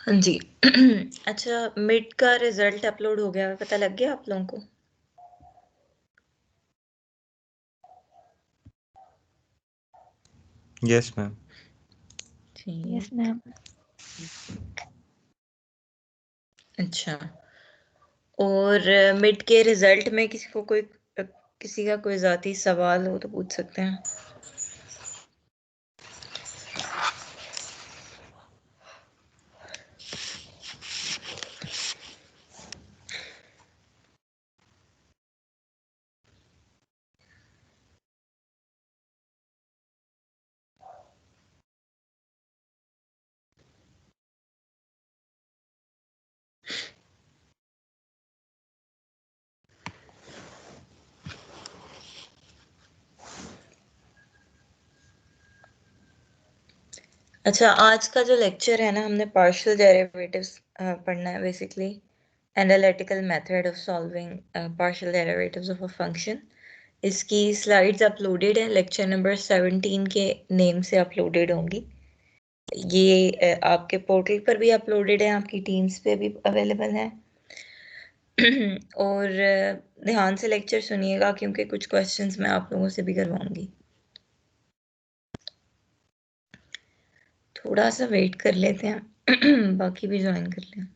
हाँ जी। अच्छा, मिड का रिजल्ट अपलोड हो गया है, पता लग गया आप लोगों को? Yes ma'am. Yes ma'am. अच्छा, और मिड के रिजल्ट में किसी का कोई ज़ाती सवाल हो तो पूछ सकते हैं। अच्छा, आज का जो लेक्चर है ना, हमने पार्शियल डेरिवेटिव्स पढ़ना है basically. Analytical method of solving partial derivatives of a function. इसकी स्लाइड्स अपलोडेड हैं, लेक्चर नंबर 17 के नेम से अपलोडेड होंगी। ये आपके पोर्टल पर भी अपलोडेड है, आपकी टीम्स पे भी अवेलेबल है। और ध्यान से लेक्चर सुनिएगा क्योंकि कुछ क्वेश्चंस मैं आप लोगों से भी करवाऊंगी। थोड़ा सा वेट कर लेते हैं, बाकी भी ज्वाइन कर लें।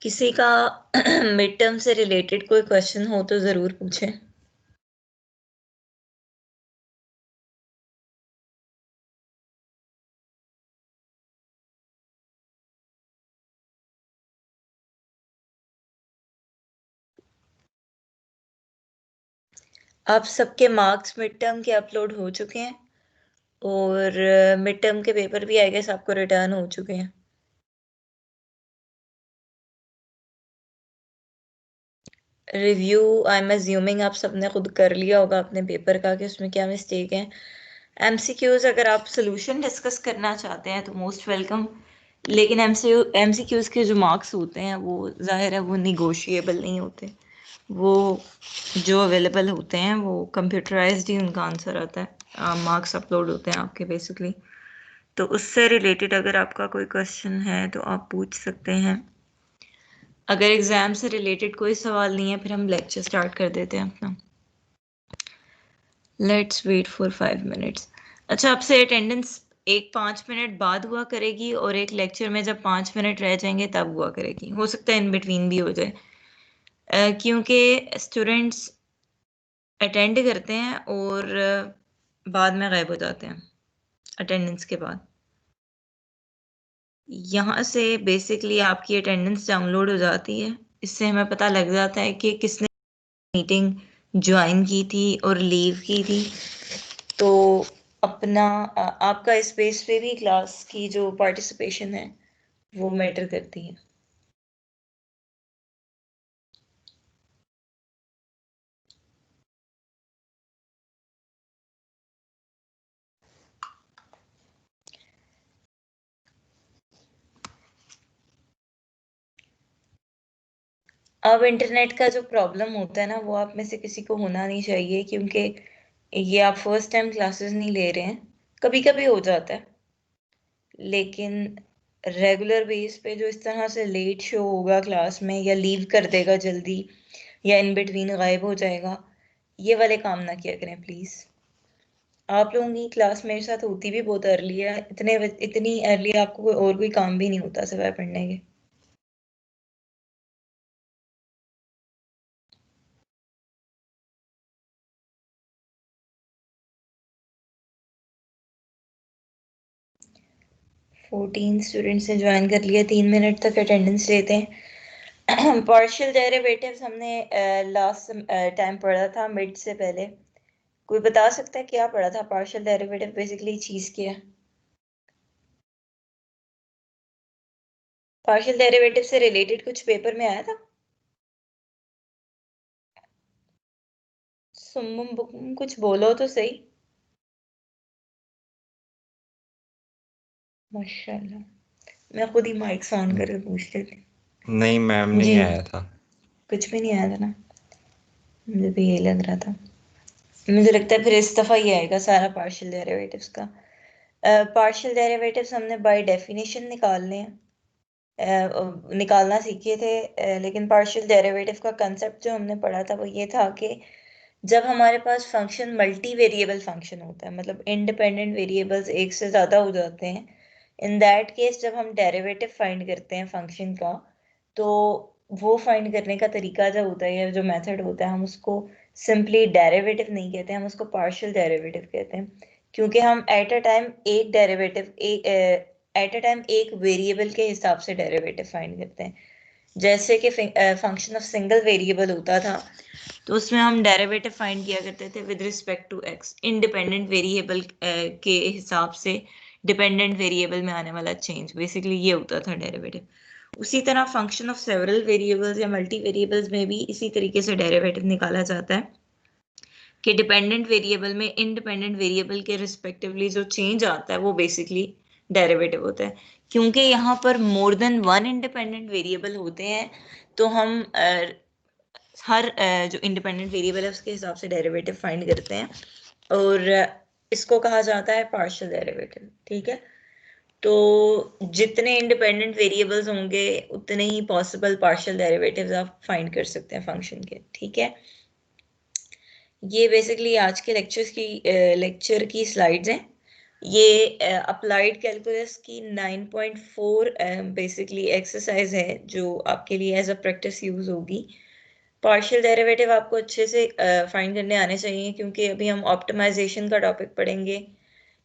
किसी का मिड टर्म से रिलेटेड कोई क्वेश्चन हो तो जरूर पूछें। आप सबके मार्क्स मिड टर्म के अपलोड हो चुके हैं और मिड टर्म के पेपर भी आई गेस आपको रिटर्न हो चुके हैं। रिव्यू आई एम अज्यूमिंग आप सबने खुद कर लिया होगा अपने पेपर का कि उसमें क्या मिस्टेक है। एमसीक्यूज अगर आप सोल्यूशन डिस्कस करना चाहते हैं तो मोस्ट वेलकम, लेकिन एमसीक्यूज के जो मार्क्स होते हैं वो जाहिर है वो निगोशिएबल नहीं होते। वो जो अवेलेबल होते हैं वो कंप्यूटराइज्ड ही उनका आंसर आता है, मार्क्स अपलोड होते हैं आपके बेसिकली। तो उससे रिलेटेड अगर आपका कोई क्वेश्चन है तो आप पूछ सकते हैं। अगर एग्जाम से रिलेटेड कोई सवाल नहीं है फिर हम लेक्चर स्टार्ट कर देते हैं अपना। Let's wait for 5 minutes. अच्छा, आपसे अटेंडेंस एक 5 मिनट बाद हुआ करेगी और एक लेक्चर में जब 5 मिनट रह जाएंगे तब हुआ करेगी। हो सकता है इन बिटवीन भी हो जाए, क्योंकि स्टूडेंट्स अटेंड करते हैं और बाद में गायब हो जाते हैं अटेंडेंस के बाद। यहाँ से बेसिकली आपकी अटेंडेंस डाउनलोड हो जाती है, इससे हमें पता लग जाता है कि किसने मीटिंग ज्वाइन की थी और लीव की थी। तो अपना आपका इस बेस पे भी क्लास की जो पार्टिसिपेशन है वो मैटर करती है। अब इंटरनेट का जो प्रॉब्लम होता है ना, वो आप में से किसी को होना नहीं चाहिए, क्योंकि ये आप फर्स्ट टाइम क्लासेस नहीं ले रहे हैं। कभी कभी हो जाता है, लेकिन रेगुलर बेस पे जो इस तरह से लेट शो होगा क्लास में, या लीव कर देगा जल्दी, या इन बिटवीन गायब हो जाएगा, ये वाले काम ना किया करें प्लीज। आप लोगों की क्लास मेरे साथ होती भी बहुत अर्ली है, इतनी अर्ली आपको और कोई काम भी नहीं होता सिवाय पढ़ने के। फोर्टीन स्टूडेंट्स ने ज्वाइन कर लिया, 3 मिनट तक अटेंडेंस लेते हैं। पार्शियल डेरिवेटिव्स हमने लास्ट टाइम पढ़ा था मिड से पहले। कोई बता सकता है क्या पढ़ा था? पार्शियल डेरिवेटिव बेसिकली चीज क्या है? पार्शियल डेरिवेटिव से रिलेटेड कुछ पेपर में आया था? सुम्बुम बुकुम कुछ बोलो तो सही। माशाल्लाह, मैं खुद ही माइक ऑन करके पूछ रही थी। नहीं मैम, नहीं जी, आया था। कुछ भी नहीं आया था ना, मुझे भी यही लग रहा था। मुझे लगता है फिर इस दफा ये आएगा सारा पार्शियल डेरिवेटिव्स का। पार्शियल डेरिवेटिव्स हमने बाय डेफिनेशन निकालने हैं, निकालना सीखे थे। लेकिन पार्शियल डेरिवेटिव का कंसेप्ट जो हमने पढ़ा था वो ये था कि जब हमारे पास फंक्शन मल्टी वेरिएबल फंक्शन होता है, मतलब इंडिपेंडेंट वेरिएबल्स एक से ज़्यादा हो जाते हैं, इन दैट केस जब हम डेरिवेटिव फाइंड करते हैं फंक्शन का, तो वो फाइंड करने का तरीका जो होता है या जो मेथड होता है, हम उसको सिंपली डेरिवेटिव नहीं कहते, हम उसको पार्शियल डेरिवेटिव कहते हैं। क्योंकि हम एट अ टाइम एक डेरिवेटिव एट अ टाइम एक वेरिएबल के हिसाब से डेरिवेटिव फाइंड करते हैं। जैसे कि फंक्शन ऑफ सिंगल वेरिएबल होता था, तो उसमें हम डेरिवेटिव फाइंड किया करते थे with respect to x, independent variable के हिसाब से डिपेंडेंट वेरिएबल में आने वाला चेंज, बेसिकली ये होता था डेरिवेटिव। उसी तरह फंक्शन ऑफ सेवरल वेरिएबल्स या मल्टी वेरिएबल्स में भी इसी तरीके से डेरिवेटिव निकाला जाता है कि डिपेंडेंट वेरिएबल में इंडिपेंडेंट वेरिएबल के रिस्पेक्टिवली जो चेंज आता है वो बेसिकली डेरिवेटिव होता है। क्योंकि यहाँ पर more than one independent variable होते हैं, तो हम हर जो इंडिपेंडेंट वेरिएबल है उसके हिसाब से डेरिवेटिव फाइंड करते हैं, और इसको कहा जाता है पार्शियल डेरिवेटिव। ठीक है, तो जितने इंडिपेंडेंट वेरिएबल्स होंगे उतने ही पॉसिबल पार्शियल डेरिवेटिव्स आप फाइंड कर सकते हैं फंक्शन के। ठीक है, ये बेसिकली आज के लेक्चर की स्लाइड्स हैं। ये अप्लाइड कैलकुलस की 9.4 बेसिकली एक्सरसाइज है जो आपके लिए एज अ प्रैक्टिस यूज होगी। पार्शियल डेरिवेटिव आपको अच्छे से फाइंड करने आने चाहिए, क्योंकि अभी हम ऑप्टिमाइजेशन का टॉपिक पढ़ेंगे।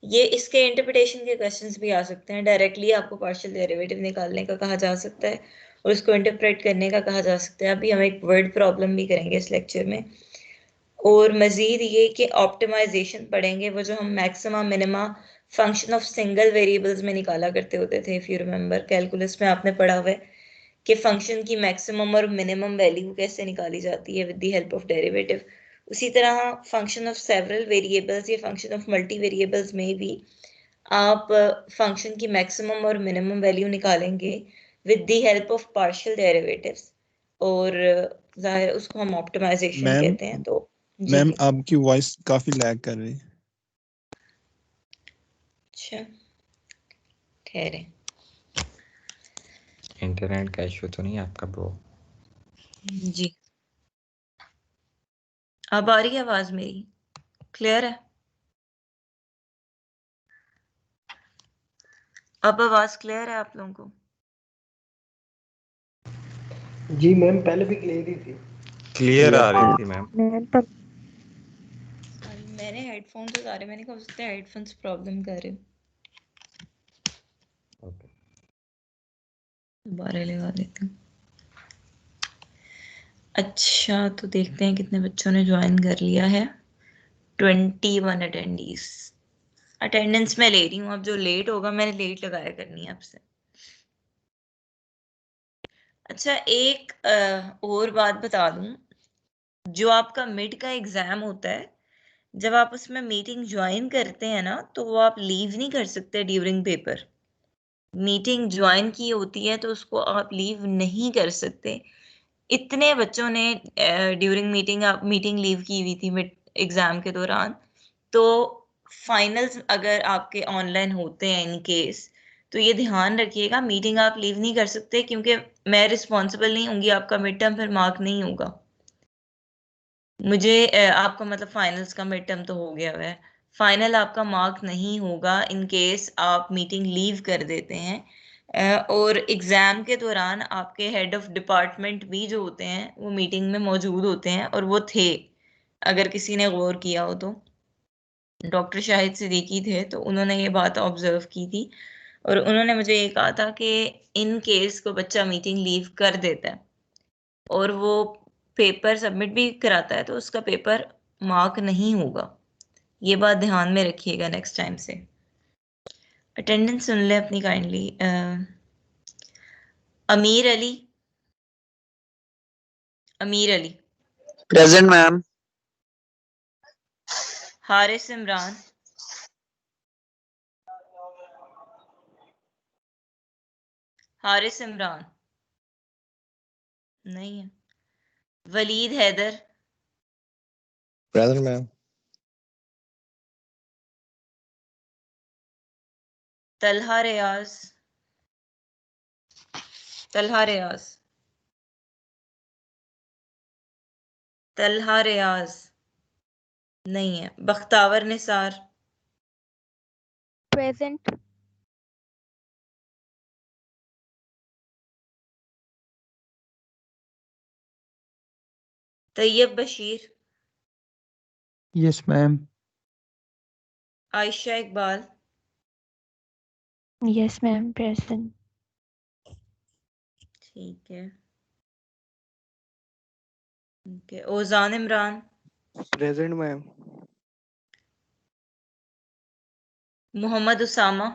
ये इसके इंटरप्रिटेशन के क्वेश्चंस भी आ सकते हैं, डायरेक्टली आपको पार्शियल डेरिवेटिव निकालने का कहा जा सकता है और उसको इंटरप्रेट करने का कहा जा सकता है। अभी हम एक वर्ड प्रॉब्लम भी करेंगे इस लेक्चर में, और मजीद ये कि ऑप्टिमाइजेशन पढ़ेंगे, वो जो हम maxima minima function of single variables में निकाला करते होते थे। इफ यू रिमेंबर, कैलकुलस में आपने पढ़ा हुआ है कि फंक्शन की मैक्सिमम और मिनिमम वैल्यू कैसे निकाली जाती है with the help of derivative. उसी तरह फंक्शन ऑफ सेवरल वेरिएबल्स या फंक्शन ऑफ मल्टी वेरिएबल्स में भी आप फंक्शन की मैक्सिमम और मिनिमम वैल्यू निकालेंगे with the help of partial derivatives, और जाहिर उसको हम ऑप्टिमाइजेशन मैम कहते हैं। तो जी मैम जी, आपकी वॉइस काफी लैग कर रही है। अच्छा ठहरे, इंटरनेट का इशू तो नहीं है आपका ब्रो? जी अब आ रही है आवाज मेरी? क्लियर है? अब आवाज क्लियर है आप लोगों को? जी मैम, पहले भी क्लियर ही थी। क्लियर आ रही थी मैम। मैंने हेडफोन्स उतारे, मैंने कहा हो सकता है हेडफोन्स प्रॉब्लम कर रहे हो। ओके। दोबारा लगा देती हूँ। अच्छा, तो देखते हैं कितने बच्चों ने ज्वाइन कर लिया है। 21 अटेंडीज। अटेंडेंस मैं ले रही हूँ, अब जो लेट होगा मैंने लेट लगाया करनी है आपसे। अच्छा, एक और बात बता दूं, जो आपका मिड का एग्जाम होता है, जब आप उसमें मीटिंग ज्वाइन करते हैं ना, तो वो आप लीव नहीं कर सकते ड्यूरिंग पेपर। मीटिंग ज्वाइन की होती है तो उसको आप लीव नहीं कर सकते। इतने बच्चों ने ड्यूरिंग मीटिंग लीव की हुई थी मिड एग्जाम के दौरान। तो फाइनल्स अगर आपके ऑनलाइन होते हैं इन केस, तो ये ध्यान रखिएगा, मीटिंग आप लीव नहीं कर सकते, क्योंकि मैं रिस्पॉन्सिबल नहीं होंगी, आपका मिड टर्म फिर मार्क नहीं होगा। मुझे आपका मतलब फाइनल्स का मिड टर्म तो हो गया हुआ है, फाइनल आपका मार्क नहीं होगा इन केस आप मीटिंग लीव कर देते हैं। और एग्जाम के दौरान आपके हेड ऑफ डिपार्टमेंट भी जो होते हैं वो मीटिंग में मौजूद होते हैं, और वो थे, अगर किसी ने गौर किया हो तो डॉक्टर शाहिद सिद्दीकी थे, तो उन्होंने ये बात ऑब्जर्व की थी, और उन्होंने मुझे ये कहा था कि इन केस को बच्चा मीटिंग लीव कर देता है और वो पेपर सबमिट भी कराता है, तो उसका पेपर मार्क नहीं होगा। ये बात ध्यान में रखिएगा नेक्स्ट टाइम से। अटेंडेंस सुन ले अपनी kindly. Amir Ali, Amir Ali, present ma'am. Haris Imran, Haris Imran नहीं है। Walid Haider, present ma'am. तलहा रियाज, तलहा रियाज, तलहा रियाज नहीं है। Bakhtawar Nisar, Present. Tayyab Bashir, yes ma'am. Ayesha Iqbal, Yes, ma'am. Present. ठीक है। Okay, Ozan Imran, present ma'am. Mohammad Usama,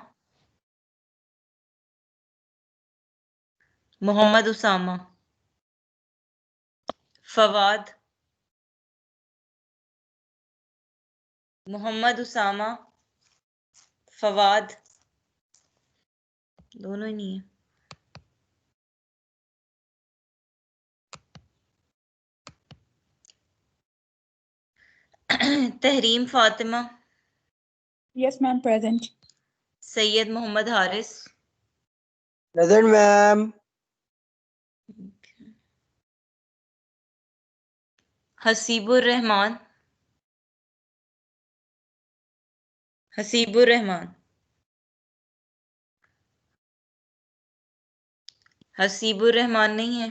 Mohammad Usama, Fawad, Mohammad Usama, Fawad दोनों ही नहीं है। Tehreem Fatima, Yes, ma'am, present. Syed Mohammad Haris, present ma'am. Hasibur Rahman, Hasibur Rahman, Hasibur Rahman नहीं है।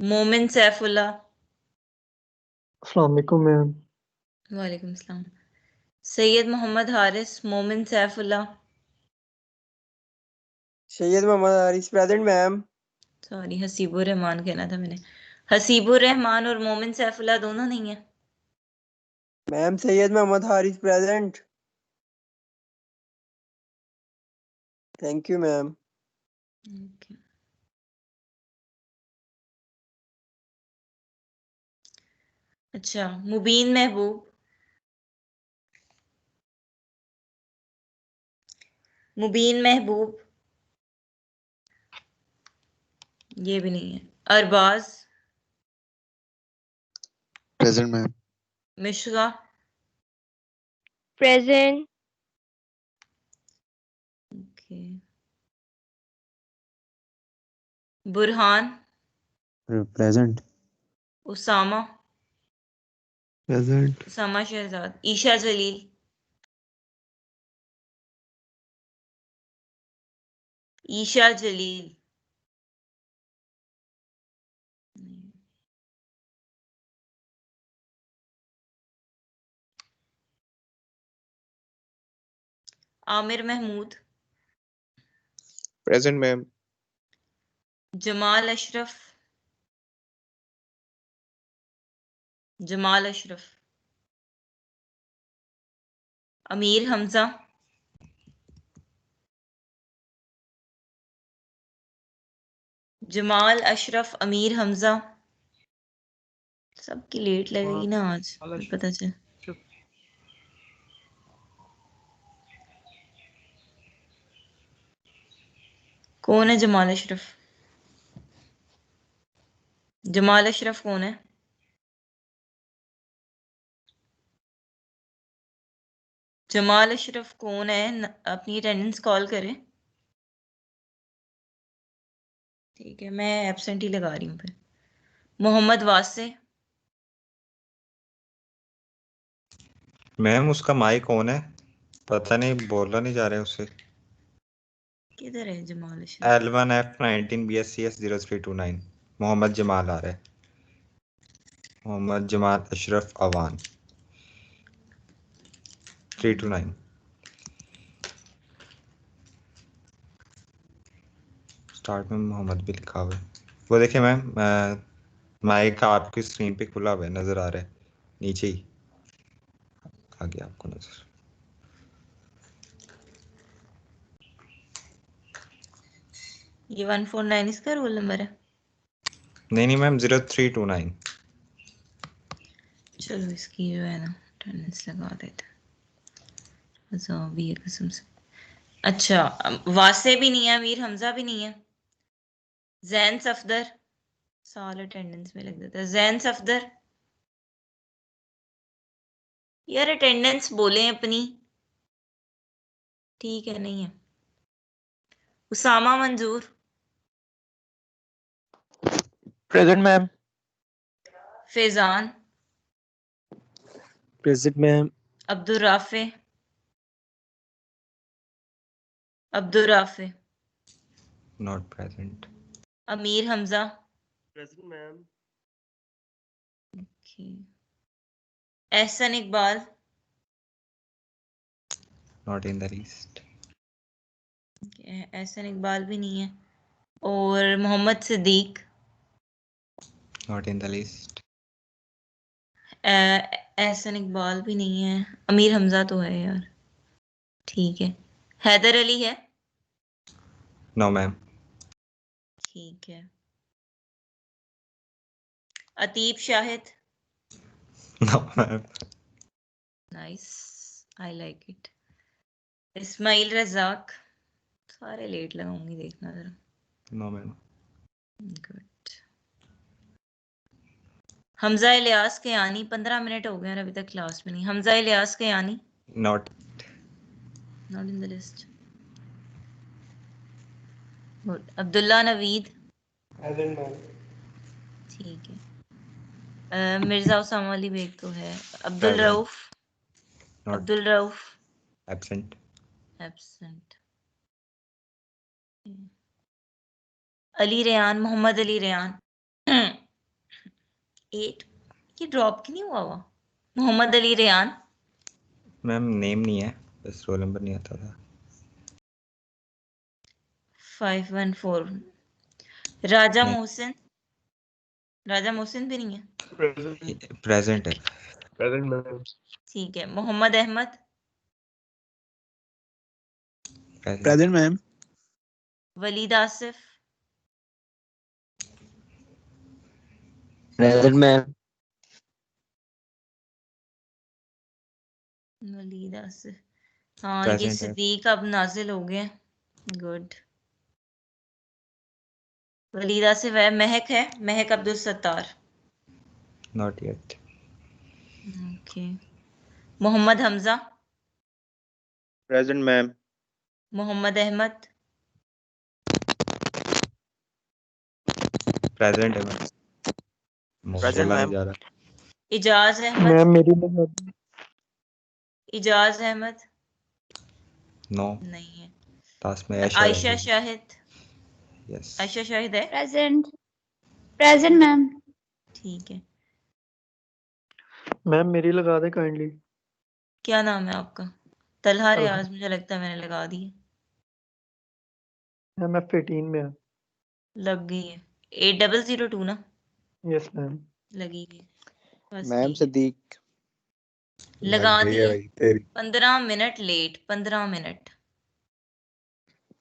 मोमिन सैफुल्ला, अस्सलाम वालेकुम मैम। वालेकुम सलाम। Syed Mohammad Haris, Momin Saifullah, Syed Mohammad Haris present ma'am. Sorry Hasibur Rahman कहना था मैंने। हसीबुर रहमान और मोमिन सैफुल्ला दोनों नहीं है। Ma'am Syed Mohammad Haris present. Thank you ma'am. Okay. अच्छा, मुबीन महबूब, मुबीन महबूब ये भी नहीं है। Arbaz, present ma'am. Mishra, Present. okay. Burhan, present. Usama, present. Usama Shahzad, Esha Jalil, Esha Jalil Amir Mahmood, present ma'am. Jamal Ashraf, Jamal Ashraf, Amir Hamza, Jamal Ashraf, Amir Hamza. सबकी लेट लगेगी ना आज, पता चल। कौन है जमाल अशरफ? जमाल अशरफ कौन है? जमाल अशरफ कौन है? अपनी अटेंडेंस कॉल करें। ठीक है, मैं एब्सेंट ही लगा रही हूँ फिर। मोहम्मद वासे, मैम उसका माइक ऑन है, पता नहीं बोला नहीं जा रहा है उससे। किधर है जमाल अशरफ? L1F19 BSCS 0329 मोहम्मद जमाल आ रहा है। मोहम्मद जमाल अशरफ अवान 329। स्टार्ट में मोहम्मद भी लिखा हुआ है। वो देखिए मैम, माइक आपकी स्क्रीन पे खुला हुआ है, नजर आ रहा है नीचे ही। आ गया आपको नजर। ये 149 इसका रोल नंबर है। नहीं मैम 0329। चलो इसकी जो है ना अटेंडेंस लगा देते हैं। भी है कसम से। अच्छा, वासे भी नहीं है, अमीर हमजा भी नहीं है। जैन सफदर, साल अटेंडेंस में लग देता है। जैन सफदर, यार अटेंडेंस बोले अपनी। ठीक है, नहीं है। Usama Manzoor, Present, ma'am. Faizan, Present, ma'am. Abdul Rafay, Abdul Rafay, not present. Amir Hamza, present ma'am. Ehsan Iqbal, not in the list. Ehsan Iqbal भी नहीं है। और Mohammad Siddique, not in the list. Ehsan Iqbal भी नहीं है। अमीर हमजा तो है यार। ठीक है। हैदर अली है। No ma'am. ठीक है। Atib Shahid, no ma'am. Nice, I like it. Ismail Razzaq, सारे लेट लगाऊंगी, देखना जरा। No ma'am. Good. Hamza Ilyas के यानी 15 मिनट हो गए हैं अभी तक क्लास में नहीं। हमजा इलियास के यानी not. Not in the list. Good. Abdullah Naveed, present ma'am. ठीक है। मिर्जा उसामा अली बेग तो है। Abdul Present. Rauf, not. Abdul Rauf absent. Absent. Ali Rayan, Mohammad Ali Rayan 8। ये ड्रॉप क्यों नहीं हुआ? मोहम्मद अली रेयान, मैम नेम नहीं है, बस रोल नंबर नहीं आता था। 514। राजा नहीं। मोहसिन, राजा मोहसिन भी नहीं है। प्रेजेंट है। Present ma'am. ठीक है। Mohammad Ahmad, present. Present, ma'am. Waleed Asif, Present, ma'am. Waleed Asif, हाँ ये प्रेजेंट है। सिद्दीक अब नाजिल हो गए। गुड। वलीद आसिफ है। महक है, Mahak Abdul Sattar, not yet. Okay. Mohammad Hamza, Present, ma'am. Mohammad Ahmad, present है मैम। Present, बोला नहीं ma'am. जा रहा। इजाज अहमद, Ma'am, मेरी लगा इजाज अहमद नो। नहीं है। पास में ऐशा आयशा रहेगी। शाहिद, यस। आयशा शाहिद है। Present. Present, ma'am. ठीक है। मैम मेरी लगा दे काइंडली। क्या नाम है आपका? तलहा तलहा। रियाज, मुझे लगता है मैंने लगा दी है। मैम F18 में है। लग गई है। 8002 ना? Yes ma'am. लगी गई बस, मैम ठीक है। सदीक। लगा लग गई है दिए। भाई तेरी। 15 मिनट लेट, 15 मिनट।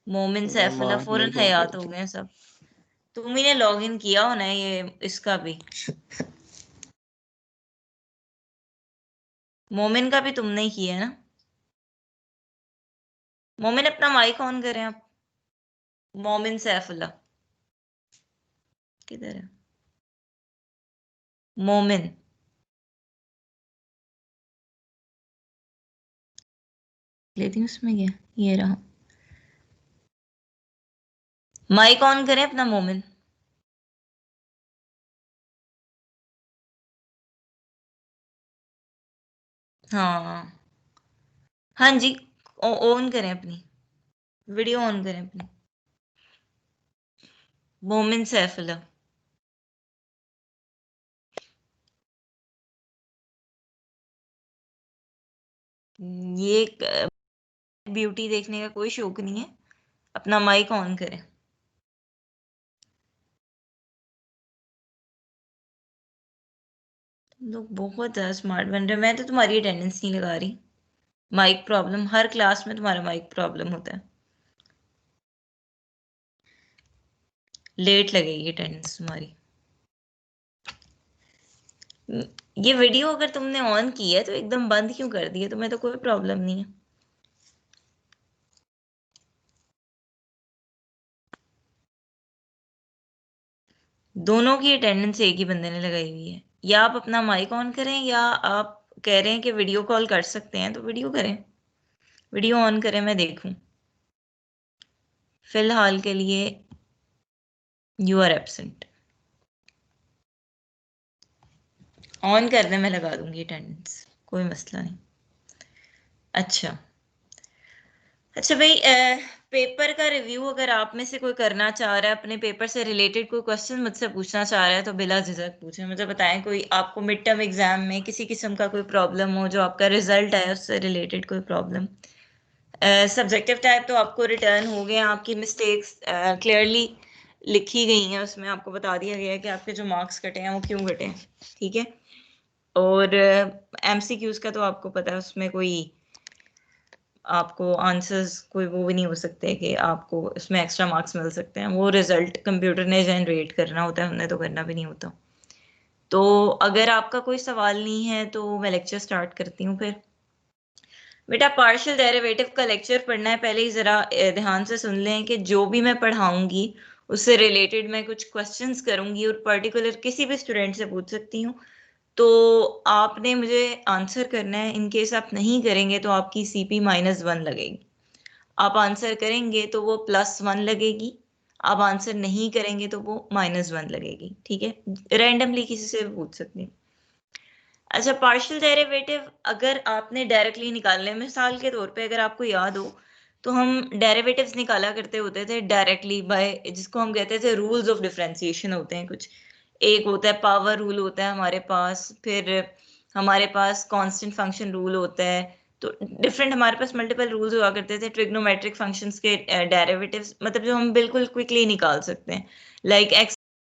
मोमिन मैम सैफुल्लाह 8 फौरन मिनट हो हयात गए हो थे। गए सब। तुम ही ने लॉग इन किया होना है ये इसका भी। मोमिन का भी तुमने ही किया है ना? मोमिन अपना माइक ऑन करें आप। मोमिन सैफुल्लाह किधर है? मोमिन, लेती हूँ उसमें गया, ये रहा। माइक ऑन करें अपना मोमिन। हाँ हाँ जी, ऑन करें अपनी वीडियो, ऑन करें अपनी। मोमिन सैफुल्लाह, ये ब्यूटी देखने का कोई शौक नहीं है। अपना माइक ऑन करें। लोग बहुत ज्यादा स्मार्ट बन रहे हैं। मैं तो तुम्हारी अटेंडेंस नहीं लगा रही। माइक प्रॉब्लम, हर क्लास में तुम्हारा माइक प्रॉब्लम होता है। लेट लगेगी अटेंडेंस तुम्हारी। ये वीडियो अगर तुमने ऑन की है तो एकदम बंद क्यों कर दी है? तुम्हें तो कोई प्रॉब्लम नहीं है। दोनों की अटेंडेंस एक ही बंदे ने लगाई हुई है। या आप अपना माइक ऑन करें, या आप कह रहे हैं कि वीडियो कॉल कर सकते हैं तो वीडियो करें, वीडियो ऑन करें, मैं देखूं। फिलहाल के लिए यू आर एब्सेंट। ऑन कर दें, मैं लगा दूंगी अटेंडेंस, कोई मसला नहीं। अच्छा अच्छा भाई, पेपर का रिव्यू अगर आप में से कोई करना चाह रहा है, अपने पेपर से रिलेटेड कोई क्वेश्चन मुझसे पूछना चाह रहा है, तो बिला झिझक पूछें। मुझे बताएं कोई आपको मिड टर्म एग्जाम में किसी किस्म का कोई प्रॉब्लम हो, जो आपका रिजल्ट है उससे रिलेटेड कोई प्रॉब्लम। सब्जेक्टिव टाइप तो आपको रिटर्न हो गए, आपकी मिस्टेक्स क्लियरली लिखी गई हैं, उसमें आपको बता दिया गया है कि आपके जो मार्क्स कटे हैं वो क्यों कटे हैं, ठीक है। और एमसीक्यूज का तो आपको पता है, उसमें कोई आपको आंसर्स कोई वो भी नहीं हो सकते कि आपको इसमें एक्स्ट्रा मार्क्स मिल सकते हैं। वो रिजल्ट कंप्यूटर ने जनरेट करना होता है, हमने तो करना भी नहीं होता। तो अगर आपका कोई सवाल नहीं है तो मैं लेक्चर स्टार्ट करती हूँ फिर। बेटा पार्शियल डेरिवेटिव का लेक्चर पढ़ना है, पहले ही ज़रा ध्यान से सुन लें कि जो भी मैं पढ़ाऊंगी उससे रिलेटेड मैं कुछ क्वेश्चंस करूंगी, और पर्टिकुलर किसी भी स्टूडेंट से पूछ सकती हूँ। तो आपने मुझे आंसर करना है। इन केस आप नहीं करेंगे तो आपकी CP -1 लगेगी। आप आंसर करेंगे तो वो +1 लगेगी, आप आंसर नहीं करेंगे तो वो -1 लगेगी, ठीक है। रैंडमली किसी से भी पूछ सकते हैं। अच्छा, पार्शियल डेरिवेटिव अगर आपने डायरेक्टली निकालने हैं, मिसाल के तौर पे अगर आपको याद हो तो हम डेरिवेटिव्स निकाला करते होते थे डायरेक्टली बाय, जिसको हम कहते थे रूल्स ऑफ डिफरेंशिएशन होते हैं कुछ। एक होता है पावर रूल होता है हमारे पास, फिर हमारे पास कांस्टेंट फंक्शन रूल होता है। तो डिफरेंट हमारे पास मल्टीपल रूल्स हुआ करते थे ट्रिग्नोमेट्रिक फंक्शंस के डेरिवेटिव्स, मतलब जो हम बिल्कुल क्विकली निकाल सकते हैं। लाइक एक्स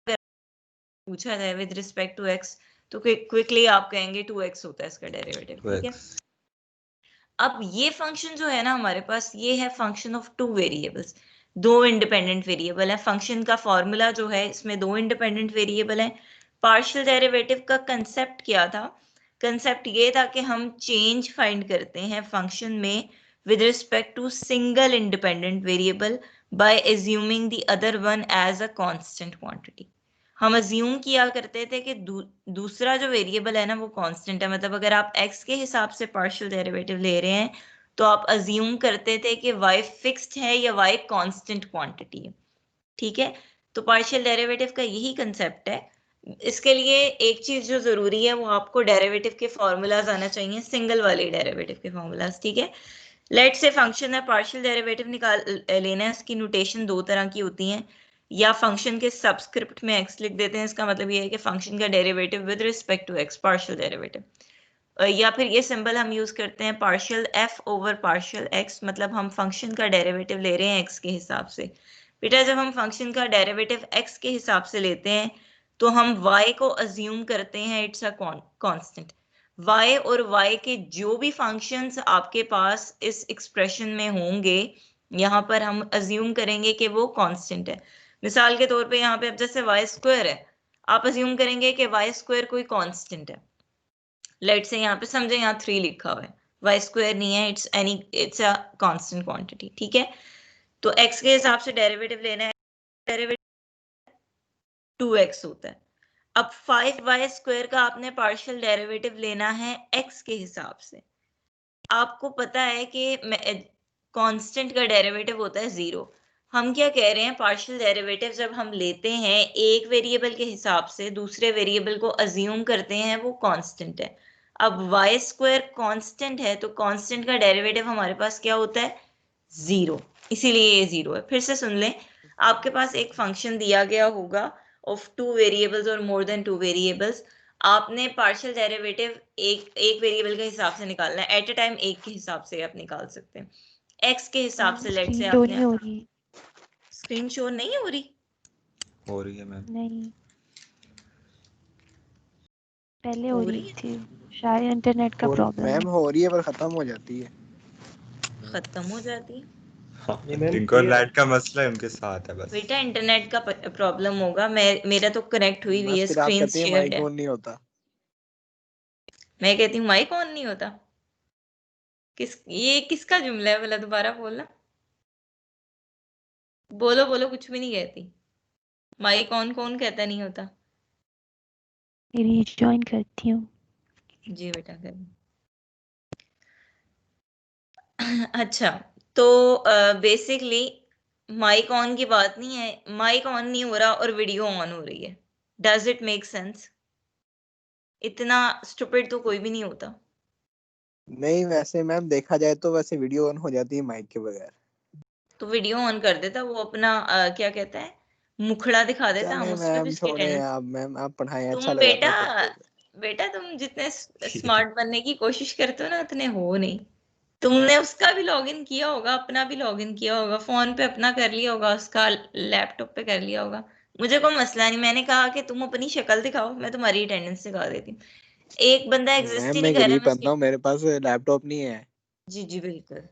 पूछा जाए विद रिस्पेक्ट टू एक्स, तो क्विकली आप कहेंगे 2x होता है इसका डेरिवेटिव, ठीक है। 2x। अब ये फंक्शन जो है ना हमारे पास, ये है फंक्शन ऑफ टू वेरिएबल्स, दो इंडिपेंडेंट वेरिएबल है। फंक्शन का फॉर्मूला जो है, इसमें दो इंडिपेंडेंट वेरिएबल है। पार्शियल डेरिवेटिव का कंसेप्ट क्या था? कंसेप्ट ये था कि हम चेंज फाइंड करते हैं फंक्शन में with respect to single independent variable by assuming the other one as a constant quantity. हम अज्यूम किया करते थे कि दूसरा जो वेरिएबल है ना वो कांस्टेंट है। मतलब अगर आप x के हिसाब से पार्शियल डेरिवेटिव ले रहे हैं तो आप अज्यूम करते थे कि y फिक्स्ड है या y कांस्टेंट क्वांटिटी है, ठीक है। तो पार्शियल डेरिवेटिव का यही कंसेप्ट है। इसके लिए एक चीज जो जरूरी है वो आपको डेरिवेटिव के फॉर्मूलाज आना चाहिए, सिंगल वाले डेरिवेटिव के फॉर्मूलाज, ठीक है। लेट से फंक्शन है, पार्शियल डेरिवेटिव निकाल लेना है। इसकी नोटेशन दो तरह की होती है, या फंक्शन के सबस्क्रिप्ट में x लिख देते हैं, इसका मतलब ये है कि फंक्शन का derivative with respect to x, partial derivative. या फिर ये सिंबल हम यूज करते हैं partial f over partial x, मतलब हम फंक्शन का डेरिवेटिव ले रहे हैं x के हिसाब से। बेटा जब हम फंक्शन का डेरिवेटिव x के हिसाब से लेते हैं तो हम y को अज्यूम करते हैं इट्स अ कांस्टेंट। y और y के जो भी फंक्शंस आपके पास इस एक्सप्रेशन में होंगे, यहाँ पर हम अज्यूम करेंगे कि वो कांस्टेंट है। मिसाल के तौर पे यहाँ पे अब जैसे y² है, आप अज्यूम करेंगे कि y² कोई कांस्टेंट है। लेट से यहाँ पे समझे, यहाँ 3 लिखा हुआ है, y² नहीं है, इट्स अ कांस्टेंट क्वांटिटी, ठीक है। तो x के हिसाब से डेरिवेटिव लेना है, डेरिवेटिव 2x होता है। अब 5y² का आपने पार्शियल डेरिवेटिव लेना है x के हिसाब से। आपको पता है कि कांस्टेंट का डेरिवेटिव होता है 0। हम क्या कह रहे हैं, पार्शियल डेरिवेटिव जब हम लेते हैं एक वेरिएबल के हिसाब से, दूसरे वेरिएबल को अज्यूम करते हैं वो कांस्टेंट है। अब y² कांस्टेंट है तो कांस्टेंट का डेरिवेटिव हमारे पास क्या होता है, 0, इसीलिए ये 0 है। फिर से सुन लें, आपके पास एक फंक्शन दिया गया होगा ऑफ टू वेरिएबल्स और मोर देन टू वेरिएबल्स। आपने पार्शियल डेरिवेटिव एक वेरिएबल के हिसाब से निकालना है, एट अ टाइम एक के हिसाब से आप निकाल सकते हैं। एक्स के हिसाब से लेट से स्क्रीन शो आपने, नहीं हो रही। स्क्रीन शो नहीं हो रही? हो रही है मैम। नहीं। पहले हो हो रही रही है? थी, शायद इंटरनेट का प्रॉब्लम मैम है। हो रही है पर खत्म हो जाती है। खत्म हो जाती है हाँ, ये मैम जिनको ये नेट का मसला है उनके साथ है बस। बेटा, इंटरनेट का प्रॉब्लम होगा। मेरा तो कनेक्ट हुई हुई बस है, फिर आप स्क्रीन कहती है शेयर्ड माइक है। ऑन नहीं होता। मैं कहती हूँ माइक ऑन नहीं होता। ये किसका जुमला है भला? दोबारा बोलना। बोलो बोलो, कुछ भी नहीं कहती। माइक ऑन कौन कहता नहीं होता? रीजॉइन करती हूँ। जी बेटा, कर। अच्छा, तो बेसिकली माइक ऑन की बात नहीं है, माइक ऑन नहीं हो रहा और वीडियो ऑन हो रही है। Does it make sense? इतना स्टूपिड तो कोई भी नहीं होता। नहीं वैसे मैम देखा जाए तो वैसे वीडियो ऑन हो जाती है माइक के बगैर। तो वीडियो ऑन कर देता, वो अपना क्या कहता है, मुखड़ा दिखा देता, हम चले उस पे भी मैम उसकी छोड़े अटेंडेंस। आप मैम, आप पढ़ाएं, तुम अच्छा लगा बेटा, था पढ़ते हुए। बेटा तुम जितने स्मार्ट बनने की कोशिश करते हो ना, उतने हो नहीं। तुमने उसका भी लॉगिन किया होगा, अपना भी लॉगिन किया होगा, फोन पे अपना कर लिया होगा, उसका लैपटॉप पे कर लिया होगा। मुझे कोई मसला नहीं, मैंने कहा कि तुम अपनी शक्ल दिखाओ, मैं तुम्हारी अटेंडेंस दिखा देती हूँ। एक बंदा एग्जिस्ट मैम ही नहीं मैं कर रहा, गरीब मैं बंदा हूँ, मेरे पास लैपटॉप नहीं है। जी जी बिल्कुल।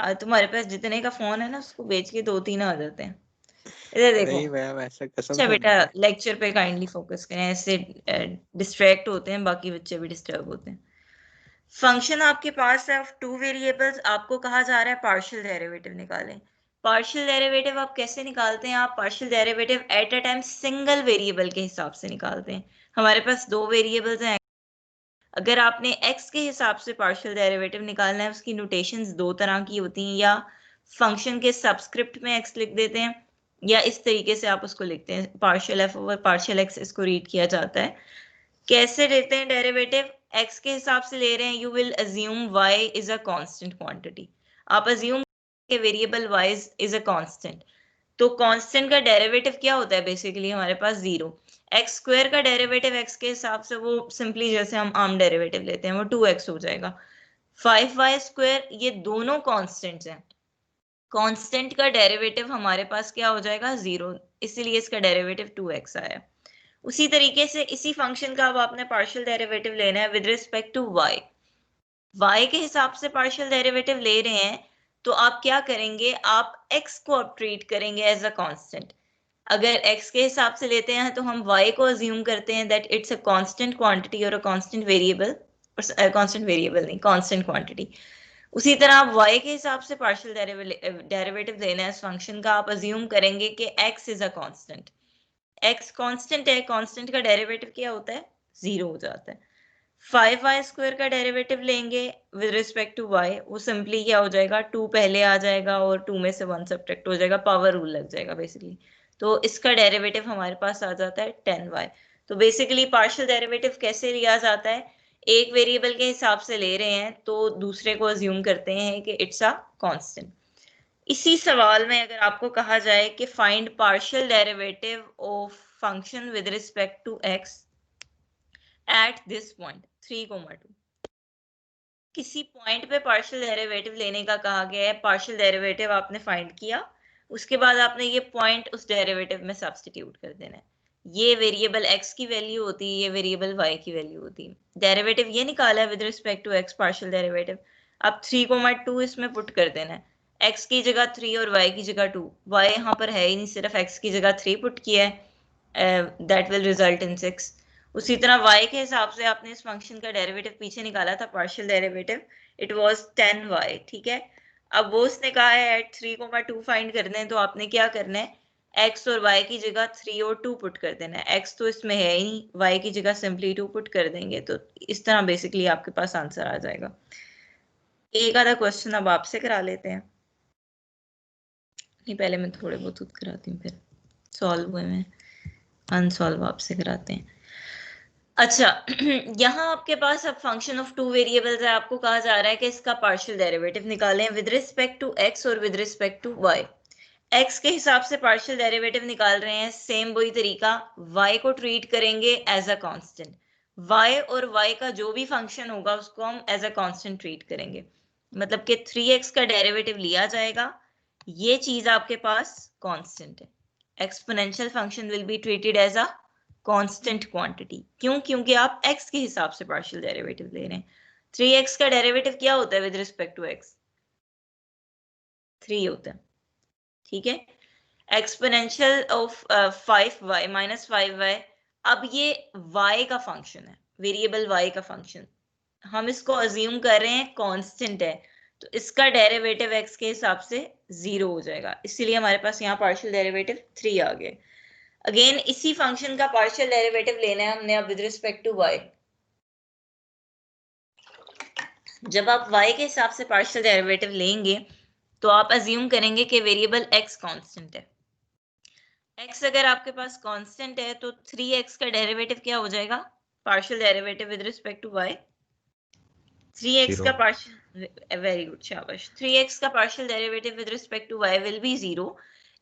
तुम्हारे पास जितने का फोन है ना, उसको बेच के 2-3 आ जाते हैं। इधर देखो। नहीं मैम ऐसा कसम अच्छा से बेटा, नहीं है। लेक्चर पे काइंडली फोकस करें, ऐसे डिस्ट्रैक्ट होते हैं, बाकी बच्चे भी डिस्टर्ब होते हैं। फंक्शन आपके पास है ऑफ टू वेरिएबल्स, आपको कहा जा रहा है पार्शियल डेरिवेटिव निकालें। पार्शियल डेरिवेटिव आप कैसे निकालते हैं? आप partial derivative at a time single variable के हिसाब से निकालते हैं। हमारे पास 2 वेरिएबल्स हैं। अगर आपने x के हिसाब से पार्शियल डेरिवेटिव निकालना है, उसकी नोटेशंस 2 तरह की होती हैं। या फंक्शन के सबस्क्रिप्ट में x लिख देते हैं, या इस तरीके से आप उसको लिखते हैं, partial f over partial x, इसको रीड किया जाता है। कैसे लेते हैं डेरिवेटिव? x के हिसाब से ले रहे हैं, you will assume y is a constant quantity. आप अज्यूम के variable y is a constant. तो कांस्टेंट का डेरिवेटिव क्या होता है? बेसिकली हमारे पास 0। एक्स स्क्वायर का डेरिवेटिव x के हिसाब से, वो सिंपली जैसे हम आम डेरिवेटिव लेते हैं, वो 2x हो जाएगा। 5y स्क्वायर, ये दोनों कांस्टेंट्स हैं। कांस्टेंट का डेरिवेटिव हमारे पास क्या हो जाएगा? 0, इसीलिए इसका डेरिवेटिव 2x आया। उसी तरीके से इसी फंक्शन का अब आपने पार्शियल डेरिवेटिव लेना है विद रिस्पेक्ट टू y के हिसाब से पार्शियल डेरिवेटिव ले रहे हैं, तो आप क्या करेंगे? आप x को अब ट्रीट करेंगे एज अ कांस्टेंट। अगर x के हिसाब से लेते हैं तो हम y को अज्यूम करते हैं that it's a constant quantity और अ कांस्टेंट वेरिएबल, और कांस्टेंट वेरिएबल नहीं, कांस्टेंट क्वांटिटी। उसी तरह आप y के हिसाब से पार्शियल डेरिवेटिव लेना है इस फंक्शन का, आप अज्यूम करेंगे कि x is a constant. x constant है, कांस्टेंट का डेरिवेटिव क्या होता है? 0 हो जाता है। 5y स्क्वायर का डेरिवेटिव लेंगे विद रिस्पेक्ट टू y, वो सिंपली क्या हो जाएगा? 2 पहले आ जाएगा और 2 में से 1 सब्ट्रैक्ट हो जाएगा, पावर रूल लग जाएगा बेसिकली। तो इसका डेरिवेटिव हमारे पास आ जाता है 10y। तो बेसिकली पार्शियल डेरिवेटिव कैसे लिया जाता है? एक वेरिएबल के हिसाब से ले रहे हैं तो दूसरे को अज्यूम करते हैं कि इट्स अ कांस्टेंट। इसी सवाल में अगर आपको कहा जाए कि find partial derivative of function with respect to x at this point 3,2, किसी पॉइंट पे पार्शियल डेरिवेटिव लेने का कहा गया है। पार्शियल डेरिवेटिव आपने फाइंड किया, उसके बाद आपने ये पॉइंट उस डेरिवेटिव में सब्स्टिट्यूट कर देना है। ये वेरिएबल x की वैल्यू होती है, ये वेरिएबल y की वैल्यू होती है। डेरिवेटिव ये निकाला है with respect to x partial derivative. अब 3,2 इसमें पुट कर देना है, x की जगह 3 और y की जगह 2। y यहाँ पर है ही नहीं, सिर्फ x की जगह 3 पुट किया है, दैट विल रिजल्ट इन 6। उसी तरह y के हिसाब से आपने इस फंक्शन का डेरिवेटिव पीछे निकाला था, partial derivative, it was 10y, ठीक है। अब वो उसने कहा है एट 3,2 फाइंड करना है, तो आपने क्या करना है? x और y की जगह 3 और 2 पुट कर देना है। x तो इसमें है ही नहीं, y की जगह सिंपली 2 पुट कर देंगे, तो इस तरह बेसिकली आपके पास आंसर आ जाएगा। एक आधा क्वेश्चन अब आपसे करा लेते हैं। नहीं, पहले मैं थोड़े बहुत खुद कराती हूँ, फिर सॉल्व हुए में अनसॉल्व आपसे कराते हैं। अच्छा, यहाँ आपके पास अब फंक्शन ऑफ टू वेरिएबल्स है, आपको कहा जा रहा है कि इसका पार्शियल डेरिवेटिव निकालें विद रिस्पेक्ट टू x और with respect to y। x के हिसाब से पार्शियल डेरिवेटिव निकाल रहे हैं, सेम वही तरीका, y को ट्रीट करेंगे एज अ कांस्टेंट। y और y का जो भी फंक्शन होगा उसको हम एज अ कांस्टेंट ट्रीट करेंगे, मतलब कि 3x का डेरिवेटिव लिया जाएगा, ये चीज आपके पास कांस्टेंट है। Exponential function will be treated as a constant quantity. क्यों? क्योंकि आप x के हिसाब से पार्शियल डेरिवेटिव ले रहे हैं। 3x का डेरिवेटिव क्या होता है विद रिस्पेक्ट टू x? 3 होता है, ठीक है। Exponential of 5y minus 5y, अब ये y का फंक्शन है, वेरिएबल y का फंक्शन, हम इसको अज्यूम कर रहे हैं कांस्टेंट है, तो इसका डेरिवेटिव x के हिसाब से 0 हो जाएगा, इसीलिए हमारे पास यहाँ पार्शियल डेरिवेटिव 3 आ गए। अगेन इसी फंक्शन का पार्शियल डेरिवेटिव लेना है हमने अब विद रिस्पेक्ट टू y। जब आप y के हिसाब से पार्शियल डेरिवेटिव लेंगे तो आप अज्यूम करेंगे कि वेरिएबल x कांस्टेंट है। x अगर आपके पास कांस्टेंट है तो 3x का डेरिवेटिव क्या हो जाएगा? Partial derivative with respect to y 3x का पार्शियल, वेरी गुड, शाबाश। 3x का partial derivative with respect to y will be 0,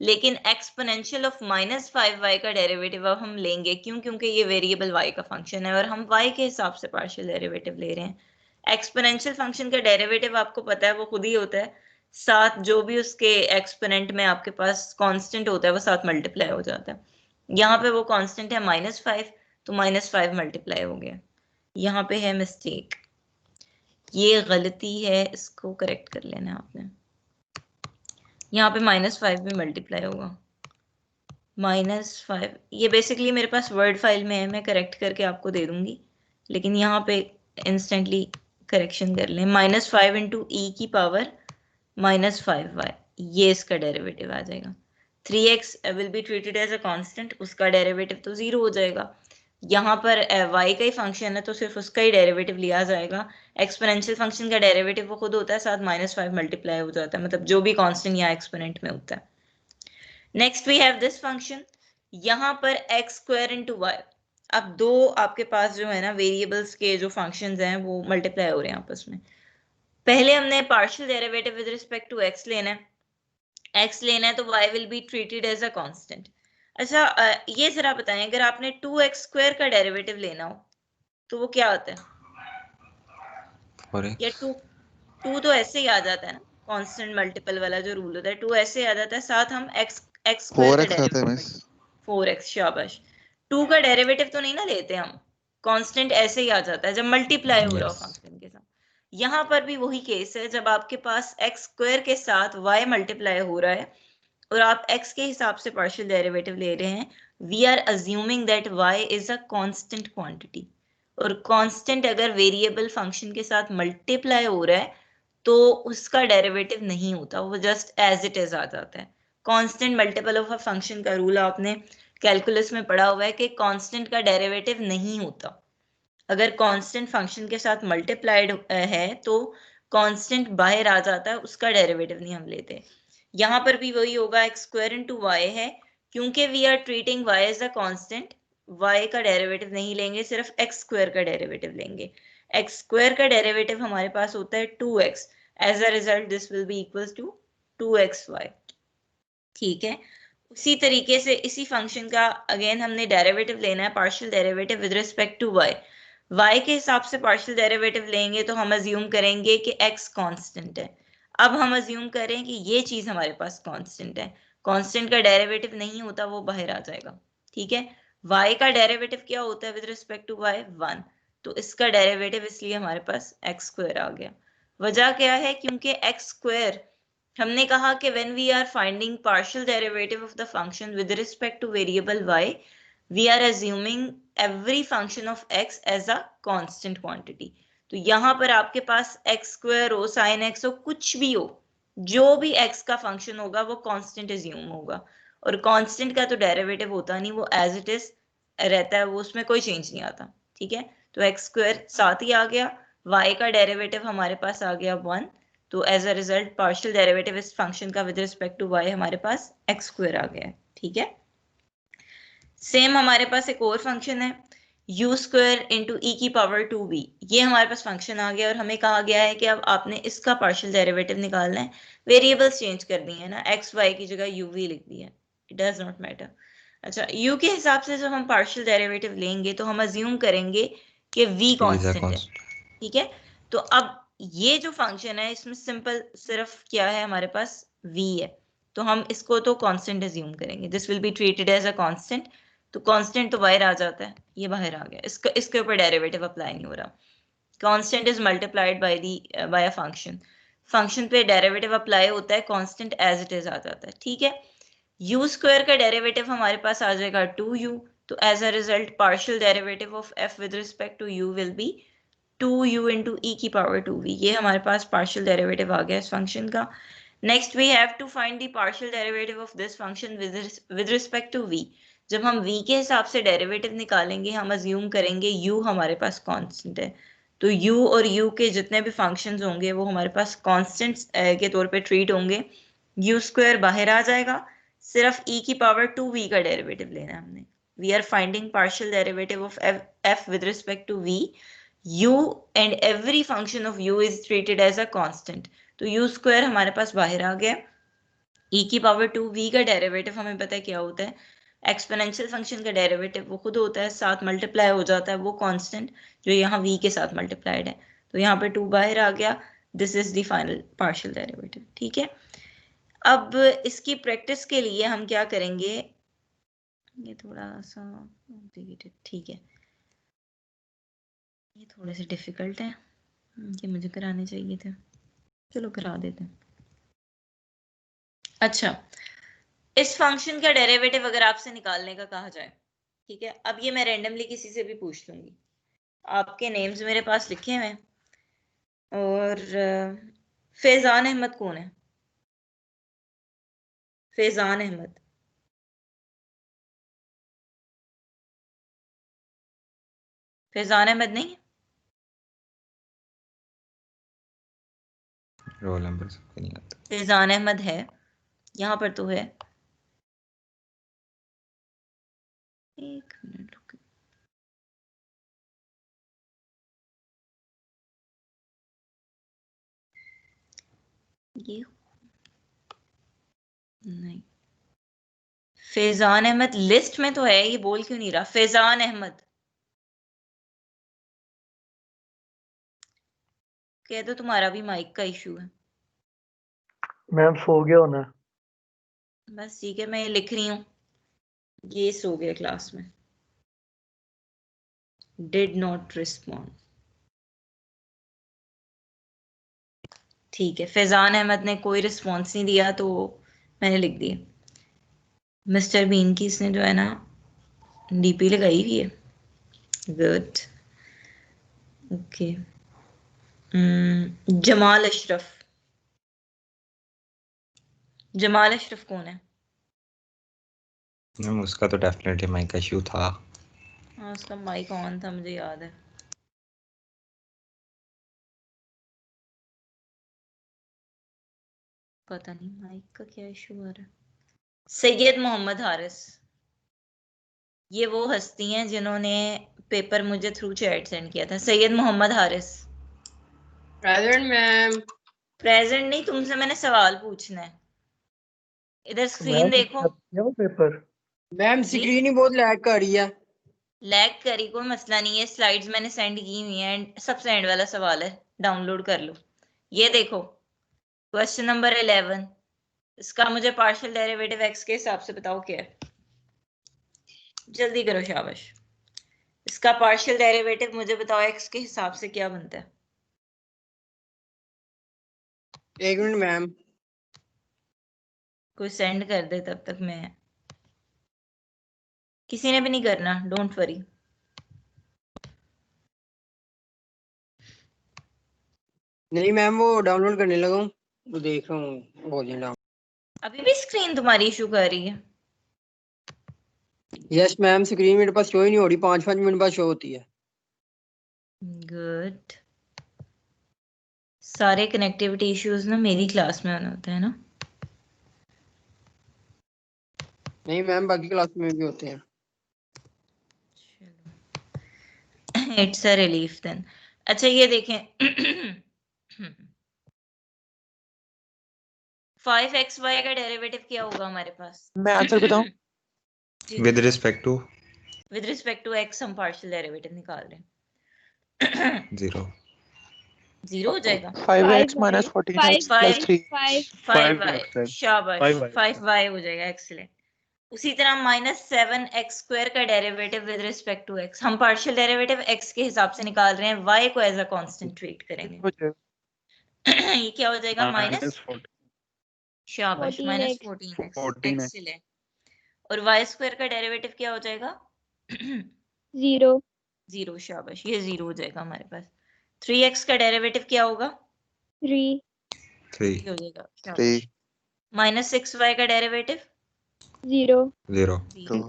लेकिन एक्सपोनेंशियल ऑफ माइनस 5y का डेरिवेटिव अब हम लेंगे। क्यों? क्योंकि ये वेरिएबल y का फंक्शन है और हम y के हिसाब से पार्शियल डेरिवेटिव ले रहे हैं। एक्सपोनेंशियल फंक्शन का डेरिवेटिव आपको पता है वो खुद ही होता है, साथ जो भी उसके एक्सपोनेंट में आपके पास कांस्टेंट होता है वो साथ मल्टीप्लाई हो जाता है। यहाँ पे वो कांस्टेंट है -5, तो -5 मल्टीप्लाई हो गया। यहाँ पे है मिस्टेक, ये गलती है, इसको करेक्ट कर लेना है आपने। यहाँ पे -5 भी मल्टीप्लाई होगा, -5, ये बेसिकली मेरे पास वर्ड फाइल में है, मैं करेक्ट करके आपको दे दूंगी, लेकिन यहाँ पे इंस्टेंटली करेक्शन कर लें। -5 इंटू ई की पावर -5y, ये इसका डेरिवेटिव आ जाएगा। 3x will be treated as a constant, उसका डेरिवेटिव तो 0 हो जाएगा। यहाँ पर y का ही फंक्शन है तो सिर्फ उसका ही डेरिवेटिव लिया जाएगा। एक्सपोनेंशियल फंक्शन का डेरिवेटिव वो खुद होता है, साथ -5 मल्टीप्लाई हो जाता है, मतलब जो भी कांस्टेंट यहाँ एक्सपोनेंट में होता है। Next we have this function, यहाँ पर x² इंटू y। अब दो आपके पास जो है ना वेरिएबल्स के जो फंक्शंस हैं वो मल्टीप्लाई हो रहे हैं आपस में। पहले हमने partial derivative with respect to x लेना है, x लेना है तो y will be treated as a constant. अच्छा ये जरा बताएं, अगर आपने 2x² का डेरिवेटिव लेना हो तो वो क्या होता है? या 2 तो ऐसे ही आ जाता है ना, कांस्टेंट मल्टीपल वाला जो रूल होता है, 2 ऐसे आ जाता है, साथ हम x² का डेरिवेटिव 4x, शाबाश। 2 का डेरिवेटिव तो नहीं ना लेते हम, कांस्टेंट ऐसे ही आ जाता है जब मल्टीप्लाई हो रहा हो फंक्शन के साथ। यहाँ पर भी वही केस है, जब आपके पास x² के साथ y मल्टीप्लाई हो रहा है और आप x के हिसाब से पार्शियल डेरिवेटिव ले रहे हैं, we are assuming that y is a constant quantity. और कांस्टेंट अगर वेरिएबल फंक्शन के साथ मल्टीप्लाई हो रहा है तो उसका डेरिवेटिव नहीं होता, वो जस्ट एज इट इज आ जाता है। Constant multiple of a function का रूल आपने कैलकुलस में पढ़ा हुआ है कि कांस्टेंट का डेरिवेटिव नहीं होता। अगर कांस्टेंट फंक्शन के साथ मल्टीप्लाइड है तो कांस्टेंट बाहर आ जाता है, उसका डेरिवेटिव नहीं हम लेते। यहाँ पर भी वही होगा, x² इंटू y है, क्योंकि we are treating y as a constant, y का डेरिवेटिव नहीं लेंगे, सिर्फ x² का डेरिवेटिव लेंगे। x² का डेरिवेटिव हमारे पास होता है 2x, as a result this will be equal to 2xy, ठीक है। उसी तरीके से इसी फंक्शन का अगेन हमने डेरिवेटिव लेना है, partial derivative with respect to y। y के हिसाब से पार्शियल डेरिवेटिव लेंगे तो हम अज्यूम करेंगे कि x कांस्टेंट है। अब हम अज्यूम करें कि ये चीज हमारे पास कांस्टेंट है, कांस्टेंट का डेरिवेटिव नहीं होता, वो बाहर आ जाएगा, ठीक है। y का डेरिवेटिव क्या होता है विद रिस्पेक्ट टू y? 1, तो इसका डेरिवेटिव इसलिए हमारे पास x² आ गया। वजह क्या है? क्योंकि x² हमने कहा कि when we are finding partial derivative of the function with respect to variable y, we are assuming every function of x as a constant quantity। तो यहाँ पर आपके पास x² हो, sin x हो, कुछ भी हो, जो भी x का फंक्शन होगा वो कांस्टेंट अज्यूम होगा, और कांस्टेंट का तो डेरिवेटिव होता नहीं, वो एज इट इज रहता है, वो उसमें कोई चेंज नहीं आता, ठीक है। तो x² साथ ही आ गया, y का डेरिवेटिव हमारे पास आ गया 1, तो as a result partial derivative इस फंक्शन का विद रिस्पेक्ट टू y हमारे पास x² आ गया है, ठीक है। सेम हमारे पास एक और फंक्शन है u² इंटू ई की पावर 2b, ये हमारे पास फंक्शन आ गया और हमें कहा गया है कि अब आपने इसका पार्शियल डेरिवेटिव निकालना है। वेरिएबल्स चेंज कर दी है ना, x y की जगह uv लिख दिया, इट डज नॉट मैटर। अच्छा, u के हिसाब से जब हम पार्शियल डेरिवेटिव लेंगे तो हम अज्यूम करेंगे कि v कांस्टेंट है, ठीक है। तो अब ये जो फंक्शन है इसमें सिंपल सिर्फ क्या है, हमारे पास v है, तो हम इसको तो कांस्टेंट अज्यूम करेंगे, this will be treated as a constant, तो कांस्टेंट तो बाहर आ जाता है, ये बाहर आ गया, इसके ऊपर डेरिवेटिव अप्लाई नहीं हो रहा। Constant is multiplied by a function पे डेरिवेटिव अप्लाई होता है, कांस्टेंट एज इट इज आ जाता है, ठीक है। यू स्क्वायर का डेरिवेटिव हमारे पास आ जाएगा 2u, तो as a result partial derivative of f with respect to u will be 2u into e की पावर 2v। ये हमारे पास पार्शियल डेरिवेटिव आ गया इस फंक्शन का। Next we have to find the partial derivative of this function with respect to v। जब हम v के हिसाब से डेरिवेटिव निकालेंगे, हम अज्यूम करेंगे u हमारे पास कांस्टेंट है, तो u और u के जितने भी फंक्शंस होंगे वो हमारे पास कांस्टेंट्स के तौर पे ट्रीट होंगे। u स्क्वायर बाहर आ जाएगा, सिर्फ e की पावर 2v का डेरिवेटिव लेना है हमने। We are finding partial derivative of f with respect to v। u and every function of u is treated as a constant, तो u स्क्वायर हमारे पास बाहर आ गया। e की पावर 2v का डेरिवेटिव हमें पता है क्या होता है, एक्सपोनेंशियल फंक्शन का डेरिवेटिव वो खुद होता है, साथ मल्टीप्लाई हो जाता है वो कांस्टेंट जो यहाँ v के साथ मल्टीप्लाइड है, तो यहाँ पे 2 बाहर आ गया। This is the final partial derivative, ठीक है। अब इसकी प्रैक्टिस के लिए हम क्या करेंगे, ये थोड़ा सा कॉम्प्लिकेटेड, ठीक है, ये थोड़े से डिफिकल्ट है, ये मुझे कराने चाहिए थे, चलो करा देते हैं। अच्छा, इस फंक्शन का डेरिवेटिव अगर आपसे निकालने का कहा जाए, ठीक है, अब ये मैं रैंडमली किसी से भी पूछ लूंगी, आपके नेम्स मेरे पास लिखे हुए हैं, और फैजान अहमद कौन है? फैजान अहमद, फैजान अहमद नहीं? रोल नंबर सबको नहीं आता। फैजान अहमद है यहाँ पर तो है, एक मिनट रुकिए, ये नहीं, फैजान अहमद लिस्ट में तो है, ये बोल क्यों नहीं रहा? फैजान अहमद कह दो, तुम्हारा भी माइक का इशू है। मैम सो गया होना है। बस ठीक है, मैं ये लिख रही हूँ, ये सो गया क्लास में, डिड नॉट रिस्पॉन्ड, ठीक है। फैजान अहमद ने कोई रिस्पॉन्स नहीं दिया तो मैंने लिख दिया। मिस्टर बीन की इसने जो है ना डीपी लगाई हुई है, गुड, ओके। जमाल अशरफ, जमाल अशरफ कौन है? मैम उसका तो डेफिनेटली माइक का इशू था। हाँ, उसका माइक ऑन था, मुझे याद है। पता नहीं माइक का क्या इशू आ रहा है। सैयद मोहम्मद हारिस, ये वो हस्ती हैं जिन्होंने पेपर मुझे थ्रू चैट सेंड किया था। Syed Mohammad Haris present ma'am. Present नहीं, तुमसे मैंने सवाल पूछना है, इधर स्क्रीन मैम देखो किया वो पेपर। मैम जी। स्क्रीन ही बहुत लैग कर रही है। लैग करी कोई मसला नहीं है, स्लाइड्स मैंने सेंड की हुई हैं, सबसे एंड वाला सवाल है, डाउनलोड कर लो। ये देखो क्वेश्चन नंबर 11, इसका मुझे पार्शियल डेरिवेटिव एक्स के हिसाब से बताओ क्या है, जल्दी करो शाबाश। इसका पार्शियल डेरिवेटिव मुझे बताओ एक्स के हिसाब से क्या बनता है। 1 मिनट मैम। कोई सेंड कर दे तब तक मैं, किसी ने भी नहीं करना, डोंट वरी। नहीं मैम वो डाउनलोड करने लगा हूँ, तो देख रहा हूँ हो जाए डाउन। अभी भी स्क्रीन तुम्हारी इशू कर रही है? यस मैम, स्क्रीन मेरे पास शो ही नहीं हो रही, 5-5 मिनट बाद शो होती है। गुड, सारे कनेक्टिविटी इश्यूज ना मेरी क्लास में आना होता है ना? नहीं मैम बाकी क्लास में भी होते हैं। It's a relief then. अच्छा ये देखें 5xy का डेरिवेटिव क्या होगा हमारे पास? मैं आंसर बताऊं? With respect to with respect to x हम पार्शियल डेरिवेटिव निकाल रहे हैं। 0 0 हो जाएगा। 5x minus 14x plus 3. 5y, शाबाश, 5y हो जाएगा, एक्सीलेंट। उसी तरह -7x² का derivative with respect to x, हम पार्शियल डेरिवेटिव x के हिसाब से निकाल रहे हैं, y को एज अ कांस्टेंट ट्रीट करेंगे। ये क्या हो जाएगा? माइनस, शाबाश, 14x -14x एक्सीलेंट। और y² का डेरिवेटिव क्या हो जाएगा? 0 0, शाबाश, ये 0 हो जाएगा हमारे पास। 3x का डेरिवेटिव क्या होगा? 3 3 हो जाएगा, शाबाश। -6y का डेरिवेटिव 0 0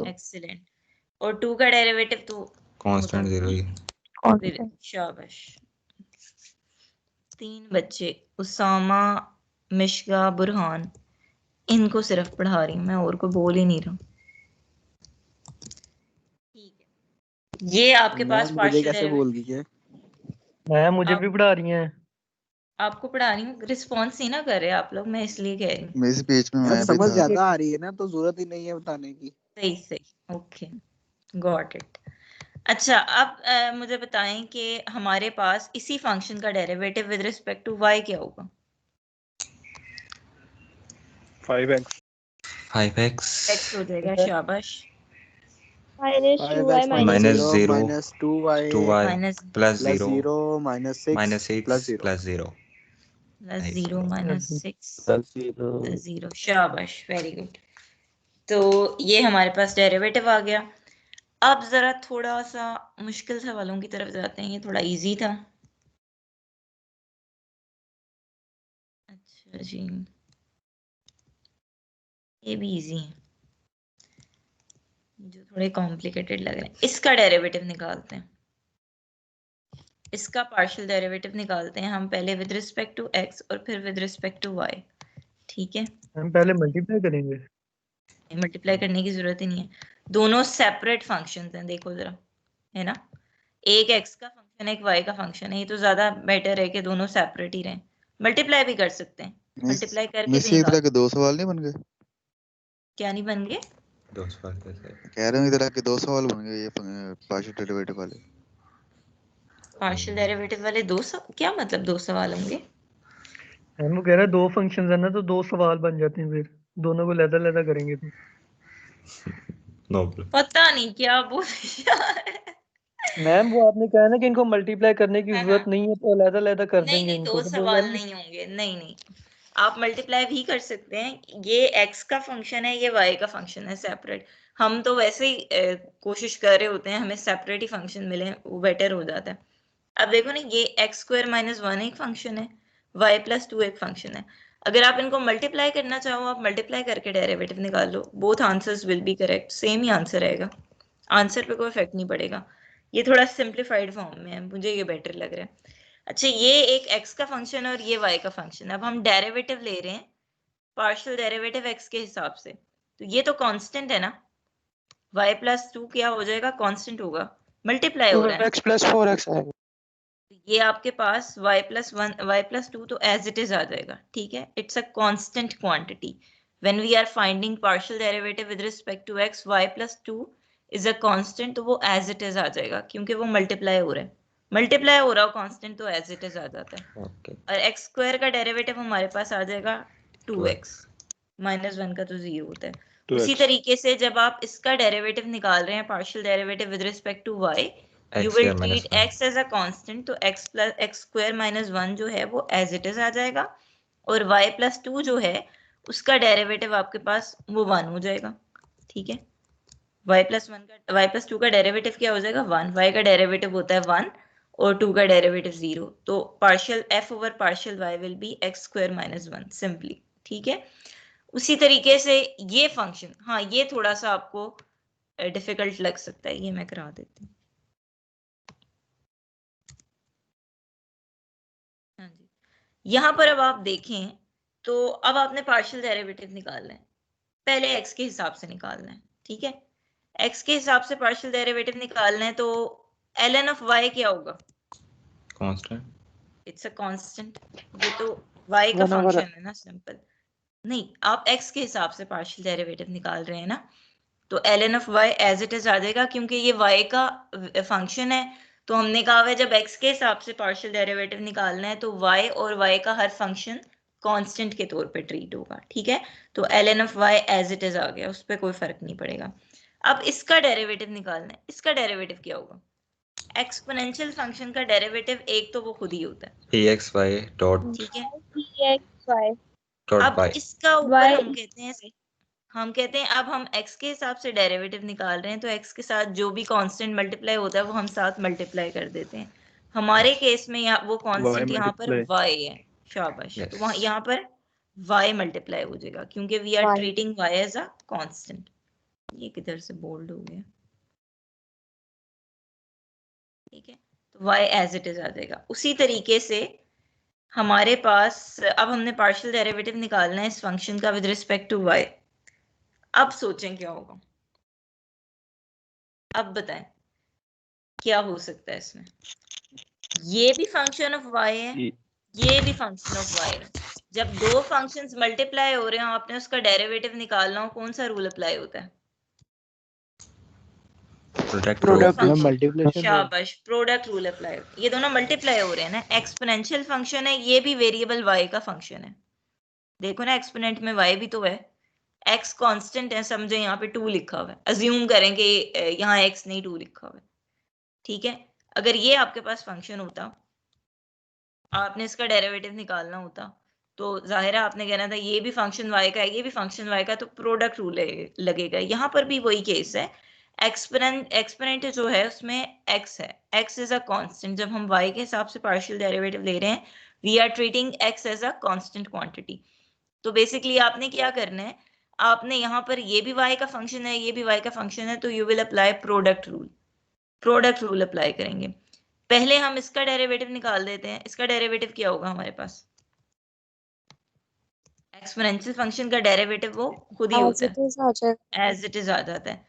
एक्सीलेंट। और 2 का डेरिवेटिव तो कांस्टेंट 0 ही कांस्टेंट। शाबाश। 3 बच्चे, उसामा, मिशगा, बुरहान, इनको सिर्फ पढ़ा रही हूँ मैं, और को बोल ही नहीं रहा। ठीक है, ये आपके पास मुझे पार्शियल कैसे डेरिवेटिव बोल दी है? मैम मुझे आप- भी पढ़ा रही हैं। आपको पढ़ा रही हूँ, रिस्पॉन्स नहीं ना कर रहे आप लोग, मैं इसलिए कह रही हूँ। मेरे पेज में मैम मैं भी समझ था। ज्यादा आ रही है ना, तो जरूरत ही नहीं है बताने की। सही सही, ओके, गॉट इट। अच्छा, अब मुझे बताएं कि हमारे पास इसी फंक्शन का derivative with respect to y क्या होगा? 5x x हो जाएगा, शाबाश। -2y -5x minus -0 0 -2y 2y minus plus +0 0 -6 -6 +0 plus 0 plus Nice. 0 -6 0, शाबाश, वेरी गुड। तो ये हमारे पास डेरिवेटिव आ गया। अब जरा थोड़ा सा मुश्किल सवालों की तरफ जाते हैं, ये थोड़ा इजी था। अच्छा जी, ये भी इजी है, जो थोड़े कॉम्प्लिकेटेड लग रहे हैं। इसका डेरिवेटिव निकालते हैं, इसका पार्शियल डेरिवेटिव निकालते हैं हम पहले विद रिस्पेक्ट टू x और फिर विद रिस्पेक्ट टू y। ठीक है, हम पहले मल्टीप्लाई करेंगे। मल्टीप्लाई करने की जरूरत ही नहीं है, दोनों सेपरेट फंक्शंस हैं, देखो जरा, है ना, एक x का फंक्शन है, एक y का फंक्शन है, ये तो ज्यादा बेटर है कि दोनों सेपरेट ही रहें। मल्टीप्लाई भी कर सकते हैं, मल्टीप्लाई करके मिस भी ये निकाल। तरह के 2 सवाल नहीं बन गए? क्या नहीं बन गए? 2 सवाल कैसे? कह रहे हूँ इधर आके 2 सवाल बन गए ये पार्शियल डेरिवेटिव वाले। पार्शियल डेरिवेटिव वाले क्या मतलब 2 सवाल होंगे? हम वो कह रहे हैं 2 फंक्शंस है ना, तो 2 सवाल बन जाते हैं, फिर दोनों को लहदा करेंगे तो। No problem. पता नहीं क्या बोल रहे मैम वो आपने कहा ना कि इनको मल्टीप्लाई करने की है जरूरत ना? नहीं है, तो लहदा कर नहीं देंगे नहीं, इनको, 2 तो बोल सवाल रहे हैं नहीं होंगे, नहीं नहीं, आप मल्टीप्लाई भी कर सकते हैं। ये x का फंक्शन है, ये y का फंक्शन है सेपरेट। हम तो वैसे ही कोशिश कर रहे होते हैं हमें सेपरेट ही फंक्शन मिले, वो बेटर हो जाता है। अब देखो ना, ये x² - 1 एक फंक्शन है, y + 2 एक फंक्शन है। अगर आप इनको मल्टीप्लाई करना चाहो, आप मल्टीप्लाई करके डेरिवेटिव निकाल लो, both answers will be correct, same ही आंसर रहेगा, आंसर पे कोई इफेक्ट नहीं पड़ेगा। ये थोड़ा सिंप्लीफाइड फॉर्म में है, मुझे ये बेटर लग रहा है। अच्छा, ये एक x का फंक्शन है और ये y का फंक्शन है। अब हम डेरिवेटिव ले रहे हैं, पार्शियल डेरिवेटिव x के हिसाब से, तो ये तो कांस्टेंट है ना, y + 2 क्या हो जाएगा? कांस्टेंट होगा, मल्टीप्लाई हो रहा है। 2x + 4x आएगा। ये आपके पास y + 1 y + 2 तो एज इट इज आ जाएगा, ठीक है, it's a constant quantity. When we are finding partial derivative with respect to x, y + 2 is a constant, तो वो एज इट इज आ जाएगा, क्योंकि वो मल्टीप्लाई हो रहा है, मल्टीप्लाई हो रहा हो कांस्टेंट तो एज इट इज आ जाता है। ओके, और x² का डेरिवेटिव हमारे पास आ जाएगा 2x, -1 का तो 0 होता है। उसी तरीके से जब आप इसका डेरिवेटिव निकाल रहे हैं, partial derivative with respect to y, you will treat x as a constant, तो x² - 1 जो है वो एज इट इज आ जाएगा, और y + 2 जो है उसका डेरिवेटिव आपके पास वो 1 हो जाएगा, ठीक है। y + 2 का डेरिवेटिव क्या हो जाएगा? 1, y का डेरिवेटिव होता है 1 और 2 का डेरिवेटिव 0, तो partial partial y will be x² - 1 simply, ठीक है। उसी तरीके से ये फंक्शन, हाँ ये थोड़ा सा आपको डिफिकल्ट लग सकता है, ये मैं करा देती हूँ। हाँ जी, यहाँ पर अब आप देखें तो अब आपने पार्शियल डेरिवेटिव निकालना है, पहले x के हिसाब से निकालना है, ठीक है। x के हिसाब से पार्शियल डेरिवेटिव निकालना है, तो ln of y क्या होगा? कांस्टेंट, इट्स अ कांस्टेंट, ये तो y का फंक्शन है ना, सिंपल। नहीं, आप x के हिसाब से पार्शियल डेरिवेटिव निकाल रहे हैं ना, तो ln of y as it is आ जाएगा, क्योंकि ये y का फंक्शन है, तो हमने कहा है जब x के हिसाब से पार्शियल डेरिवेटिव निकालना है तो y और y का हर फंक्शन कांस्टेंट के तौर पे ट्रीट होगा, ठीक है। तो ln of y as it is आ गया, उस पर कोई फर्क नहीं पड़ेगा। अब इसका डेरिवेटिव निकालना है। इसका डेरिवेटिव क्या होगा? एक्सपोनेंशियल फंक्शन का डेरिवेटिव एक तो वो खुद ही होता है, exy डॉट ठीक है। EXY डॉट अब y इसका ऊपर Y हम कहते हैं अब हम x के हिसाब से डेरिवेटिव निकाल रहे हैं, तो x के साथ जो भी कांस्टेंट मल्टीप्लाई होता है वो हम साथ मल्टीप्लाई कर देते हैं। हमारे केस में यहाँ वो कांस्टेंट यहाँ पर y है, शाबाश। तो वहाँ Yes. यहाँ पर y मल्टीप्लाई हो जाएगा क्योंकि we are Y. Treating y as a constant. ये किधर से बोल्ड हो गया, ठीक है। तो y एज इट इज आ जाएगा। उसी तरीके से हमारे पास अब हमने पार्शियल डेरिवेटिव निकालना है इस फंक्शन का विद रिस्पेक्ट टू y। अब सोचें क्या होगा, अब बताएं क्या हो सकता है इसमें। ये भी फंक्शन ऑफ y है, ये भी फंक्शन ऑफ y है। जब दो फंक्शंस मल्टीप्लाई हो रहे हो, आपने उसका डेरिवेटिव निकालना हो, कौन सा रूल अप्लाई होता है? Product Product rule ma'am multiplication शाबाश, प्रोडक्ट रूल अप्लाई होता है। ये दोनों मल्टीप्लाई हो रहे हैं ना, एक्सपोनेंशियल फंक्शन है, ये भी वेरिएबल y का फंक्शन है। देखो ना, एक्सपोनेंट में y भी तो है, x कांस्टेंट है, समझे यहाँ पे 2 लिखा हुआ है, अज्यूम करें कि यहाँ x नहीं 2 लिखा हुआ है, ठीक है। अगर ये आपके पास फंक्शन होता, आपने इसका डेरिवेटिव निकालना होता, तो जाहिर है आपने कहना था ये भी फंक्शन y का है, ये भी फंक्शन y का, तो प्रोडक्ट रूल लगेगा। यहाँ पर भी वही केस है। एक्सपोनेंट जो है उसमें x है, x इज अ कांस्टेंट। जब हम y के हिसाब से पार्शियल डेरिवेटिव ले रहे हैं, we are treating x as a constant quantity. तो बेसिकली आपने क्या करना है, आपने यहाँ पर ये भी y का फंक्शन है, ये भी y का फंक्शन है, तो you will apply product rule. Product rule apply करेंगे। पहले हम इसका डेरिवेटिव निकाल देते हैं। इसका डेरिवेटिव क्या होगा हमारे पास? एक्सपोनेंशियल फंक्शन का डेरिवेटिव वो खुद ही होता है, एज इट इज आ जाता है।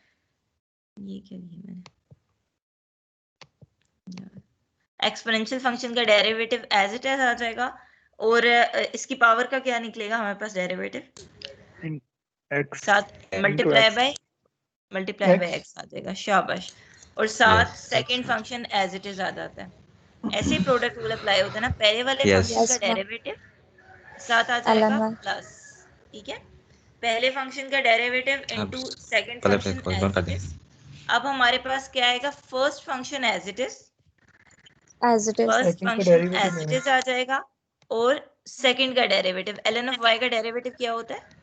ये क्या लिया मैंने? एक्सपोनेंशियल फंक्शन का डेरिवेटिव एज इट इज आ जाएगा, और इसकी पावर का क्या निकलेगा हमारे पास डेरिवेटिव? x साथ मल्टीप्लाई बाय x x आ जाएगा, शाबाश। और साथ Yes. Second function as it is आ जाता है। ऐसे ही प्रोडक्ट रूल अप्लाई होता है ना, पहले वाले Yes. फंक्शन का डेरिवेटिव साथ आ जाएगा प्लस, ठीक है। पहले फंक्शन का डेरिवेटिव इनटू सेकंड पहले फंक्शन कॉल एज कर इट देंगे। इज। अब हमारे पास क्या आएगा? First function as it is, first second का function derivative as it is आ जाएगा, और सेकंड का डेरिवेटिव ln ऑफ y का डेरिवेटिव क्या होता है?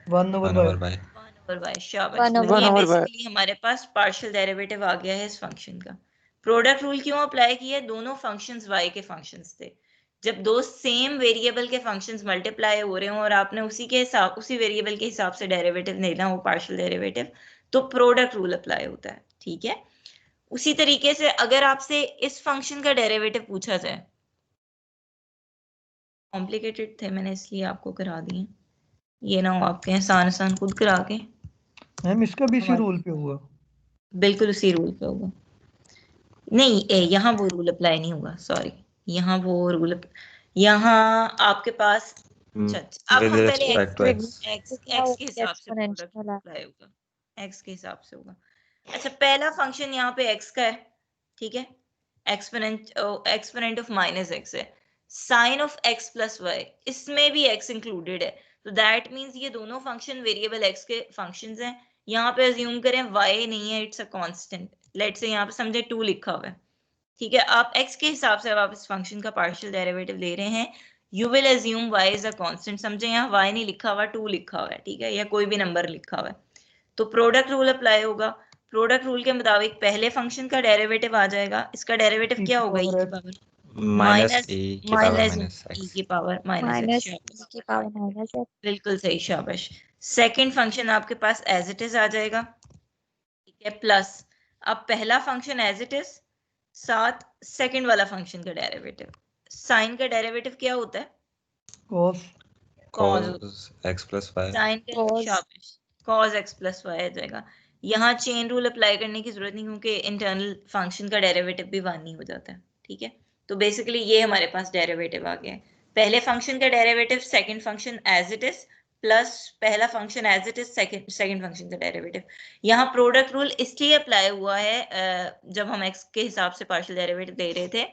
1 over 1 y over by 1 over y, शाबाश। तो ये बेसिकली हमारे पास पार्शियल डेरिवेटिव आ गया है इस फंक्शन का। प्रोडक्ट रूल क्यों अप्लाई किया? दोनों फंक्शंस y के फंक्शंस थे। जब दो सेम वेरिएबल के फंक्शंस मल्टीप्लाई हो रहे हो और आपने उसी वेरिएबल के हिसाब से डेरिवेटिव लेना हो, पार्शियल डेरिवेटिव, तो प्रोडक्ट रूल अप्लाई होता है, ठीक है। उसी तरीके से अगर आपसे इस फंक्शन का डेरिवेटिव पूछा जाए, कॉम्प्लिकेटेड थे मैंने इसलिए आपको करा दिए, ये ना हो आपके आसान आसान खुद करा के। मैम इसका भी इसी रूल पे हुआ। बिल्कुल उसी रूल पे होगा। नहीं, यहाँ वो रूल अप्लाई नहीं होगा, सॉरी। यहाँ वो रूल, यहाँ आपके पास, अच्छा, अब with हम पहले respect to x. x के हिसाब से प्रोडक्ट अप्लाई होगा, x के हिसाब से होगा। अच्छा, पहला फंक्शन यहाँ पे x का है, ठीक है। एक्सपोनेंट ऑफ माइनस x है, sine of x plus y, इसमें भी x इंक्लूडेड है। तो दैट मीन्स ये दोनों फंक्शन वेरिएबल x के फंक्शंस हैं। यहाँ पे अज्यूम करें y नहीं है, it's a constant. Let's say यहाँ पे समझे 2 लिखा हुआ है, ठीक है। आप x के हिसाब से अब आप इस फंक्शन का पार्शियल डेरिवेटिव ले रहे हैं, you will assume y is a constant. समझे यहाँ y नहीं लिखा हुआ, 2 लिखा हुआ है, ठीक है, या कोई भी नंबर लिखा हुआ है। तो प्रोडक्ट रूल अप्लाई होगा। प्रोडक्ट रूल के मुताबिक पहले फंक्शन का डेरिवेटिव आ जाएगा। इसका डेरिवेटिव क्या होगा? e की पावर माइनस e की पावर माइनस e x. की पावर माइनस x, बिल्कुल सही, शाबाश। सेकंड फंक्शन आपके पास एज इट इज आ जाएगा, ठीक है, प्लस अब पहला फंक्शन एज इट इज, साथ सेकंड वाला फंक्शन का डेरिवेटिव। साइन का डेरिवेटिव क्या होता है? cos cos x plus y. Sine का शाबाश, cos x प्लस y आ जाएगा। यहाँ चेन रूल अप्लाई करने की जरूरत नहीं, क्योंकि इंटरनल फंक्शन का डेरिवेटिव भी 1 ही हो जाता है, ठीक है। तो बेसिकली ये हमारे पास डेरिवेटिव आ गया है। पहले फंक्शन का derivative, second function as it is, plus पहला function as it is, second function का डेरिवेटिव। यहाँ प्रोडक्ट रूल इसलिए अप्लाई हुआ है जब हम x के हिसाब से पार्शियल डेरिवेटिव दे रहे थे,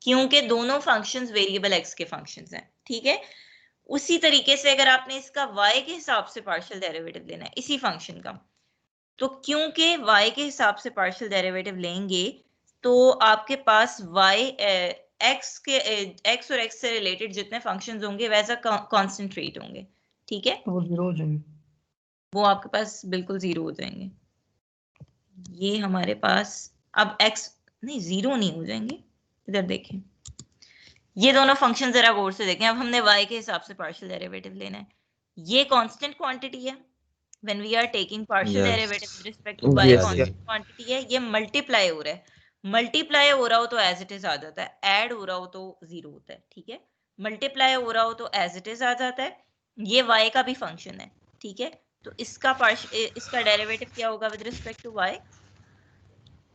क्योंकि दोनों फंक्शंस वेरिएबल x के फंक्शंस हैं, ठीक है। उसी तरीके से अगर आपने इसका y के हिसाब से पार्शियल डेरिवेटिव लेना है इसी फंक्शन का, तो क्योंकि y के हिसाब से पार्शियल डेरिवेटिव लेंगे तो आपके पास x और x से रिलेटेड जितने फंक्शंस होंगे वैसा कॉन्सेंट्रेट होंगे, ठीक है, तो वो 0 हो जाएंगे। वो आपके पास बिल्कुल 0 हो जाएंगे। ये हमारे पास अब x नहीं 0 नहीं हो जाएंगे, इधर देखें, ये दोनों फंक्शन जरा गौर से देखें। अब हमने y के हिसाब से पार्शियल डेरिवेटिव लेना है, ये कांस्टेंट क्वांटिटी है, when we are taking partial Yes. derivative with respect to y Yes. constant quantity है, ये मल्टीप्लाई हो रहा है, मल्टीप्लाई हो रहा हो तो एज इट इज आ जाता है, ऐड हो रहा हो तो 0 होता है, ठीक है, मल्टीप्लाई हो रहा हो तो एज इट इज आ जाता है। ये y का भी फंक्शन है, ठीक है, तो इसका डेरिवेटिव क्या होगा with respect to y,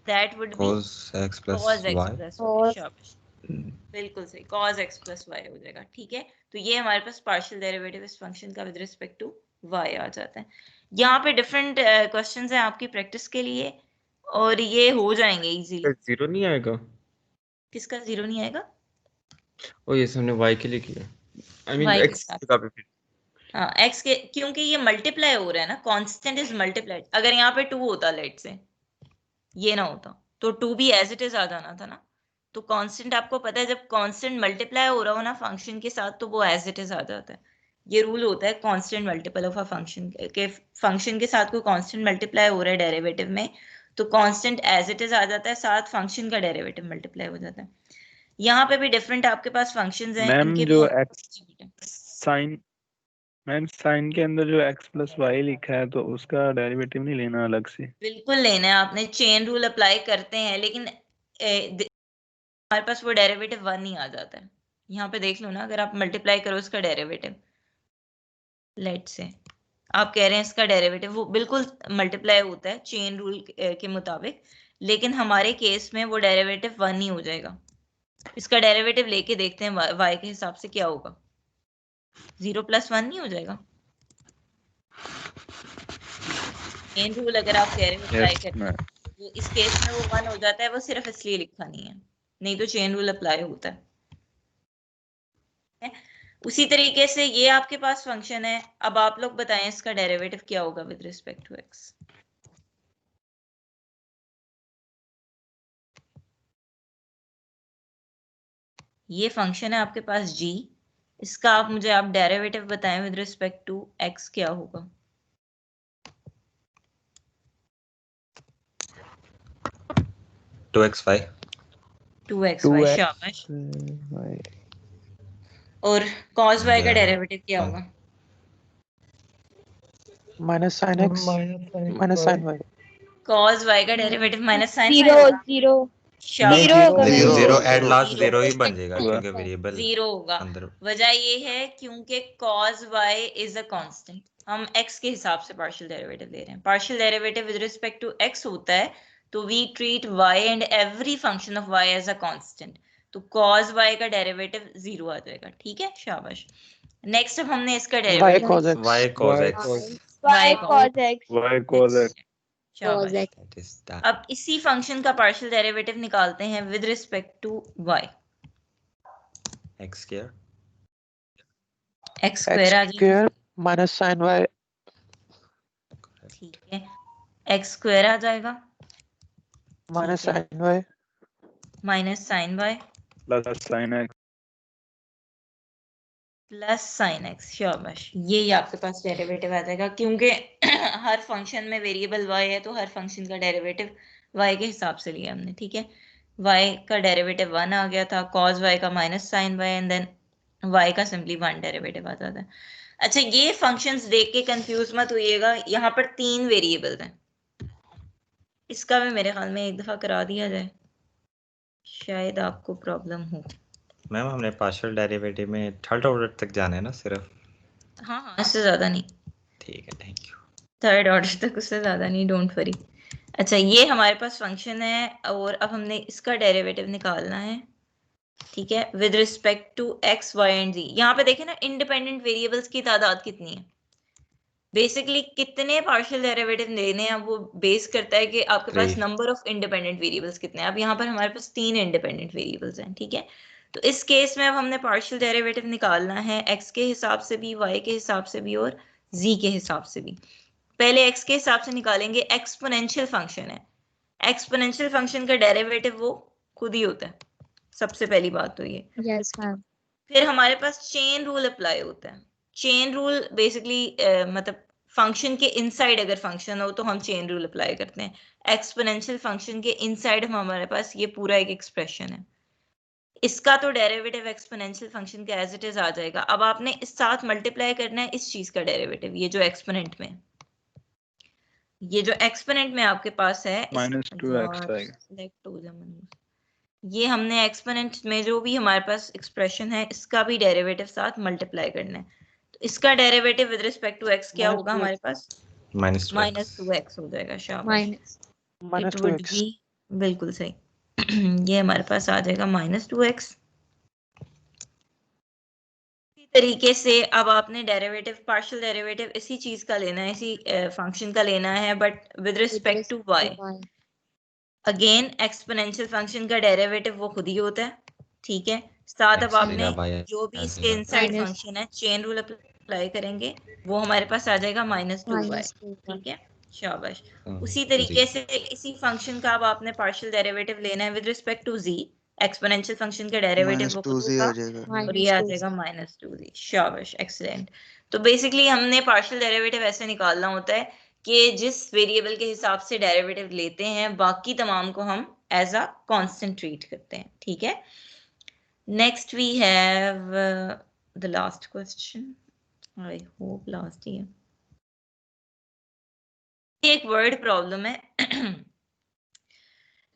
that would be cos x plus cos x y. plus y, शाबाश, बिल्कुल सही, cos x plus y हो जाएगा, ठीक है। तो ये हमारे पास पार्शियल डेरिवेटिव इस फंक्शन का विद रिस्पेक्ट टू y आ जाता है। यहाँ पे डिफरेंट क्वेश्चंस हैं आपकी प्रैक्टिस के लिए और ये हो जाएंगे इजीली। जीरो नहीं आएगा? किसका 0 नहीं आएगा? ओ ये हमने y के लिए किया, आई मीन Y के x साथ। का भी। हाँ x के, क्योंकि ये मल्टीप्लाई हो रहा है ना, कांस्टेंट इज मल्टीप्लाइड। अगर यहाँ पे 2 होता लेट से, ये ना होता तो 2 भी एज इट इज आ जाना था ना। तो कांस्टेंट आपको पता है जब कांस्टेंट मल्टीप्लाई हो रहा हो ना फंक्शन के साथ तो वो एज इट इज आ जाता है। ये रूल होता है constant multiple of a function के फंक्शन के साथ कोई कांस्टेंट मल्टीप्लाई हो रहा है डेरिवेटिव में तो कांस्टेंट एज इट इज आ जाता है, साथ फंक्शन का डेरिवेटिव मल्टीप्लाई हो जाता है। यहाँ पे भी डिफरेंट आपके पास फंक्शंस हैं, मैम इनके जो भी x साइन, मैम साइन के अंदर जो x प्लस वाई लिखा है तो उसका डेरिवेटिव नहीं लेना अलग से? बिल्कुल लेना है, आपने चेन रूल अप्लाई करते हैं, लेकिन हमारे पास वो डेरिवेटिव 1 ही आ जाता है। यहाँ पे देख लो ना, अगर आप मल्टीप्लाई करो इसका डेरिवेटिव, लेट से आप कह रहे हैं इसका डेरिवेटिव वो बिल्कुल मल्टीप्लाई होता है चेन रूल के मुताबिक, लेकिन हमारे केस में वो डेरिवेटिव 1 ही हो जाएगा। इसका डेरिवेटिव लेके देखते हैं y के हिसाब से क्या होगा, 0 + 1 नहीं हो जाएगा? चेन रूल अगर आप कह रहे हो अप्लाई करते हैं तो इस केस में वो 1 हो जाता है, वो सिर्फ इसलिए लिखा नहीं है, नहीं तो चेन रूल अप्लाई होता है। उसी तरीके से ये आपके पास फंक्शन है, अब आप लोग बताएं इसका डेरिवेटिव क्या होगा विद रिस्पेक्ट टू x। ये फंक्शन है आपके पास g, इसका आप मुझे आप डेरिवेटिव बताएं विद रिस्पेक्ट टू x क्या होगा। 2xy. 2xy, शाबाश। और cos y का डेरिवेटिव क्या होगा? Minus sine X minus sine Y. cos y का डेरिवेटिव माइनस साइन 0 0 शाबाश। 0 होगा नहीं, Zero, zero zero, at last zero 0 ही बन जाएगा क्योंकि वेरिएबल 0 होगा। अंदर। वजह ये है क्योंकि cos y is a constant, हम x के हिसाब से पार्शियल डेरिवेटिव ले रहे हैं। Partial derivative with respect to x होता है तो we treat y and every function of y as a constant, तो cos y का डेरिवेटिव 0 आ जाएगा, ठीक है, शाबाश। नेक्स्ट अब हमने इसका Y derivative cos x। y cos x. y cos x y cos x। शाबाश। That is that. अब इसी फंक्शन का पार्शियल डेरिवेटिव निकालते हैं with respect to y। x square. x square आ एक्स जाएगा, स्क्वायर माइनस साइन वाई। ठीक है, x स्क्वायर आ जाएगा माइनस ठीक है। Sine Y minus sine y plus sine x। Plus sine x, शाबाश। ये आपके पास डेरिवेटिव आ जाएगा क्योंकि हर फंक्शन में वेरिएबल y है तो हर फंक्शन का डेरिवेटिव y के हिसाब से लिया हमने, ठीक है। y का डेरिवेटिव 1 आ गया था, cos y का minus sine y and then y का सिंपली 1 डेरिवेटिव आ जाता है। अच्छा, ये फंक्शंस देख के कंफ्यूज मत होइएगा, यहाँ पर 3 वेरिएबल्स हैं, इसका भी मेरे ख्याल में एक दफा करा दिया जाए, शायद आपको प्रॉब्लम हो। मैम हमने पार्शियल डेरिवेटिव में थर्ड ऑर्डर तक जाना है ना सिर्फ? हाँ हाँ, इससे ज्यादा नहीं, ठीक है, थैंक यू। थर्ड ऑर्डर तक, उससे ज्यादा नहीं, डोंट वरी। अच्छा, ये हमारे पास फंक्शन है और अब हमने इसका डेरिवेटिव निकालना है, ठीक है, with respect to x, y एंड z। यहाँ पे देखें ना, इंडिपेंडेंट वेरिएबल्स की तादाद कितनी है। बेसिकली कितने पार्शियल डेरिवेटिव लेने हैं वो बेस करता है कि आपके पास 3. नंबर ऑफ इंडिपेंडेंट वेरिएबल्स कितने हैं। अब यहाँ पर हमारे पास 3 इंडिपेंडेंट वेरिएबल्स हैं, ठीक है, तो इस केस में अब हमने पार्शियल डेरिवेटिव निकालना है x के हिसाब से भी, y के हिसाब से भी और z के हिसाब से भी। पहले x के हिसाब से निकालेंगे, एक्सपोनेंशियल फंक्शन है, एक्सपोनेंशियल फंक्शन का डेरिवेटिव वो खुद ही होता है, सबसे पहली बात तो ये। Yes ma'am. फिर हमारे पास चेन रूल अप्लाई होता है। चेन रूल बेसिकली मतलब फंक्शन के इनसाइड अगर फंक्शन हो तो हम चेन रूल अप्लाई करते हैं। एक्सपोनेंशियल फंक्शन के इनसाइड हमारे पास ये पूरा एक एक्सप्रेशन है, इसका तो डेरिवेटिव एक्सपोनेंशियल फंक्शन का एज इट इज आ जाएगा। अब आपने इस साथ मल्टीप्लाई करना है इस चीज का डेरिवेटिव, ये जो एक्सपोनेंट में, ये जो एक्सपोनेंट में आपके पास है -2x आएगा। ये हमने एक्सपोनेंट में जो भी हमारे पास एक्सप्रेशन है इसका भी डेरिवेटिव साथ मल्टीप्लाई करना है। तो इसका derivative with respect to X क्या होगा हमारे पास? -2x हो जाएगा। शाबाश, इट वुड -2x। बी, बिल्कुल सही। ये हमारे पास आ जाएगा -2x। इसी तरीके से अब आपने डेरिवेटिव, पार्शियल डेरिवेटिव इसी चीज का लेना है, इसी फंक्शन का लेना है, but with respect to y। Again exponential function का डेरिवेटिव वो खुद ही होता है, ठीक है। साथ अब आपने जो भी इसके इनसाइड फंक्शन है चेन रूल अप्लाई करेंगे, वो हमारे पास आ जाएगा -2y, ठीक है। शाबाश। उसी तरीके से इसी फंक्शन का अब आपने पार्शियल डेरिवेटिव लेना है with respect to z। Exponential function का डेरिवेटिव वो खुद -2z होगा आ जाएगा। और ये आ जाएगा -2z। शाबाश, एक्सीलेंट। तो बेसिकली हमने पार्शियल डेरिवेटिव ऐसे निकालना होता है कि जिस वेरिएबल के हिसाब से डेरिवेटिव लेते हैं बाकी तमाम को हम एज अ कांस्टेंट ट्रीट करते हैं, ठीक है। Next we have the last question, I hope last ही है। एक वर्ड प्रॉब्लम है।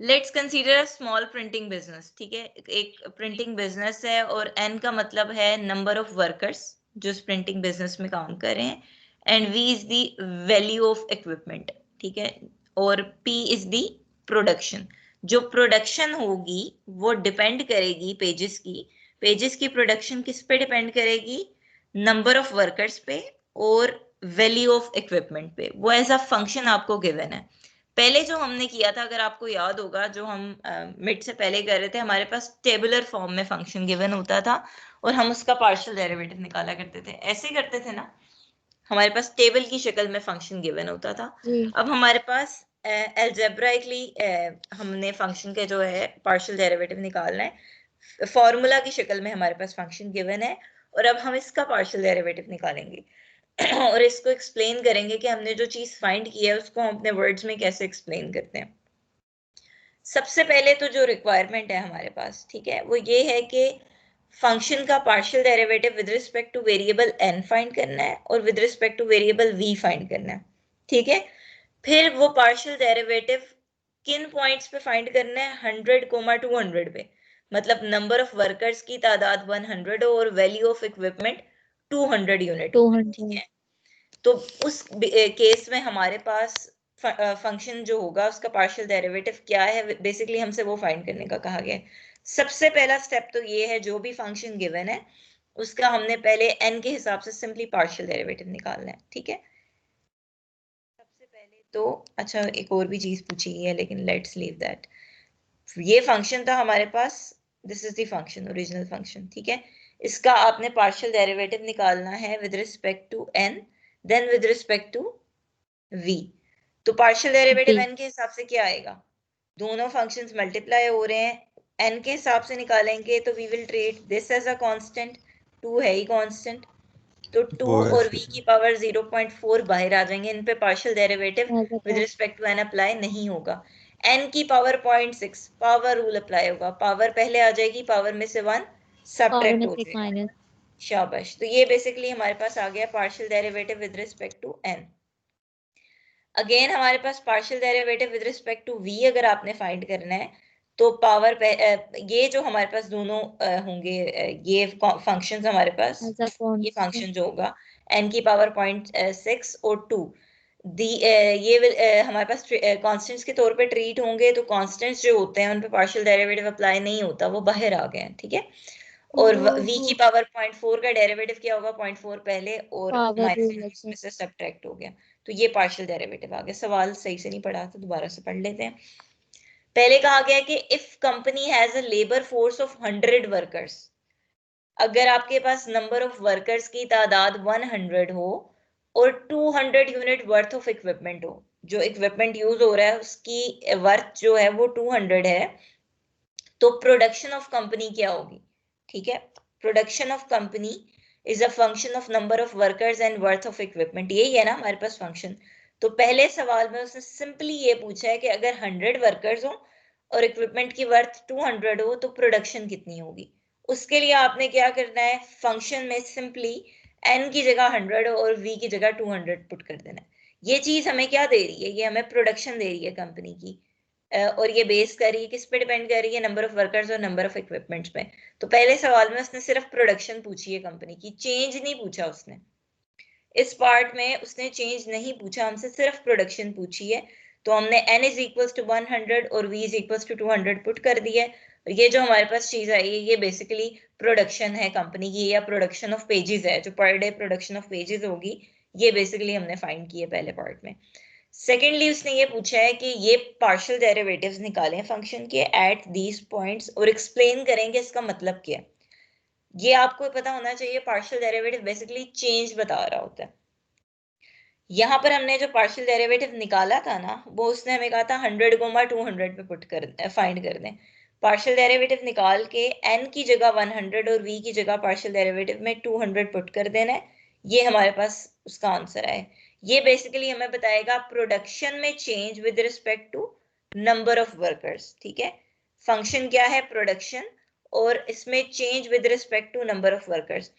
Let's consider a small printing business, ठीक है। एक प्रिंटिंग बिजनेस है और n का मतलब है नंबर ऑफ वर्कर्स जो इस प्रिंटिंग बिजनेस में काम कर रहे हैं, and v is the value of equipment, ठीक है, और p इज द प्रोडक्शन। जो प्रोडक्शन होगी वो डिपेंड करेगी पेजेस की प्रोडक्शन किस पे डिपेंड करेगी? नंबर ऑफ वर्कर्स पे और वैल्यू ऑफ इक्विपमेंट पे। वो एज अ फंक्शन आपको गिवन है। पहले जो हमने किया था, अगर आपको याद होगा, जो हम मिड से पहले कर रहे थे, हमारे पास टेबुलर फॉर्म में फंक्शन गिवन होता था और हम उसका पार्शियल डेरिवेटिव निकाला करते थे। ऐसे करते थे ना, हमारे पास टेबल की शक्ल में फंक्शन गिवन होता था। अब हमारे पास एल्जेब्राइकली हमने फंक्शन के जो है पार्शियल डेरिवेटिव निकालना है। फॉर्मूला की शक्ल में हमारे पास फंक्शन गिवन है और अब हम इसका पार्शियल डेरिवेटिव निकालेंगे और इसको एक्सप्लेन करेंगे कि हमने जो चीज फाइंड की है उसको हम अपने वर्ड्स में कैसे एक्सप्लेन करते हैं। सबसे पहले तो जो रिक्वायरमेंट है हमारे पास, ठीक है, वो ये है कि फंक्शन का partial derivative with respect two variable n find करना है और with respect two variable v find करना है, ठीक है। फिर वो पार्शियल डेरिवेटिव किन पॉइंट्स पे फाइंड करना है? 100, 200 पे, मतलब नंबर ऑफ वर्कर्स की तादाद 100 हो और वैल्यू ऑफ इक्विपमेंट 200 यूनिट हो, ठीक है। तो उस केस में हमारे पास फंक्शन जो होगा उसका पार्शियल डेरिवेटिव क्या है, बेसिकली हमसे वो फाइंड करने का कहा गया है। सबसे पहला स्टेप तो ये है, जो भी फंक्शन गिवन है उसका हमने पहले n के हिसाब से सिंपली पार्शियल डेरिवेटिव निकालना है, ठीक है। सबसे पहले तो अच्छा, एक और भी चीज पूछी गई है लेकिन लेट्स लीव दैट। ये फंक्शन था हमारे पास, this is the function, original function, ठीक है। इसका आपने पार्शियल डेरिवेटिव निकालना है with respect to n, then with respect to v। तो पार्शियल डेरिवेटिव n के हिसाब से क्या आएगा? दोनों फंक्शंस मल्टीप्लाई हो रहे हैं, n के हिसाब से निकालेंगे तो we will treat this as a constant, 2 है ही कांस्टेंट, तो 2 और v की पावर 0.4 बाहर आ जाएंगे। इन पे partial derivative with respect to n apply नहीं होगा। n की पावर 0.6, पावर रूल अप्लाई होगा, पावर पहले आ जाएगी, पावर में से 1 सब्ट्रैक्ट हो जाएगा। शाबाश। तो ये बेसिकली हमारे पास आ गया partial derivative with respect to n। Again हमारे पास partial derivative with respect to v अगर आपने फाइंड करना है तो पावर पे ये जो हमारे पास दोनों होंगे, ये फंक्शंस हमारे पास, ये फंक्शन जो होगा n की पावर 0.6 और 2 ये हमारे पास कांस्टेंट्स के तौर पे ट्रीट होंगे। तो कांस्टेंट्स जो होते हैं उन पे पार्शियल डेरिवेटिव अप्लाई नहीं होता, वो बाहर आ गए हैं, ठीक है। और v की पावर 0.4 का डेरिवेटिव क्या होगा? 0.4 पहले और माइनस में से सब्ट्रैक्ट हो गया, तो ये पार्शियल डेरिवेटिव आ गया। सवाल सही से नहीं पढ़ा तो दोबारा से पढ़ लेते हैं। पहले कहा गया कि if company has a labour force of 100 workers, अगर आपके पास नंबर ऑफ वर्कर्स की तादाद 100 हो और 200 यूनिट वर्थ ऑफ इक्विपमेंट हो, जो इक्विपमेंट यूज हो रहा है उसकी वर्थ जो है वो 200 है, तो प्रोडक्शन ऑफ कंपनी क्या होगी? ठीक है, production of company is a function of number of workers and worth of equipment, यही है ना हमारे पास फंक्शन। तो पहले सवाल में उसने सिंपली ये पूछा है कि अगर 100 वर्कर्स हो और इक्विपमेंट की वर्थ 200 हो तो प्रोडक्शन कितनी होगी। उसके लिए आपने क्या करना है, फंक्शन में सिंपली n की जगह 100 और v की जगह 200 पुट कर देना है। ये चीज हमें क्या दे रही है, ये हमें प्रोडक्शन दे रही है कंपनी की, और ये बेस कर रही है किस पे डिपेंड कर रही है, नंबर ऑफ वर्कर्स और नंबर ऑफ इक्विपमेंट्स पे। तो पहले सवाल में उसने सिर्फ प्रोडक्शन पूछी है कंपनी की, चेंज नहीं पूछा उसने। इस पार्ट में उसने चेंज नहीं पूछा, हमसे सिर्फ प्रोडक्शन पूछी है। तो हमने n इज इक्वल्स टू 100 और v is equals to 200 put कर दिया है। ये जो हमारे पास चीज आई है ये बेसिकली प्रोडक्शन है कंपनी की, या प्रोडक्शन ऑफ पेजेस है, जो per day production of pages होगी, ये बेसिकली हमने फाइंड की है पहले पार्ट में। सेकेंडली उसने ये पूछा है कि ये पार्शियल डेरिवेटिव्स निकालें फंक्शन के एट दीज पॉइंट्स और एक्सप्लेन करेंगे इसका मतलब क्या है। ये आपको पता होना चाहिए, पार्शियल डेरिवेटिव बेसिकली चेंज बता रहा होता है। यहाँ पर हमने जो पार्शियल डेरिवेटिव निकाला था ना, वो उसने हमें कहा था 100 को 200 पे पुट कर फाइंड कर दें। पार्शियल डेरिवेटिव निकाल के n की जगह 100 और v की जगह पार्शियल डेरिवेटिव में 200 पुट कर देना है, ये हमारे पास उसका आंसर है। ये बेसिकली हमें बताएगा प्रोडक्शन में change with respect to number of workers. ठीक है, फंक्शन क्या है, प्रोडक्शन, और इसमें change with respect to number of workers.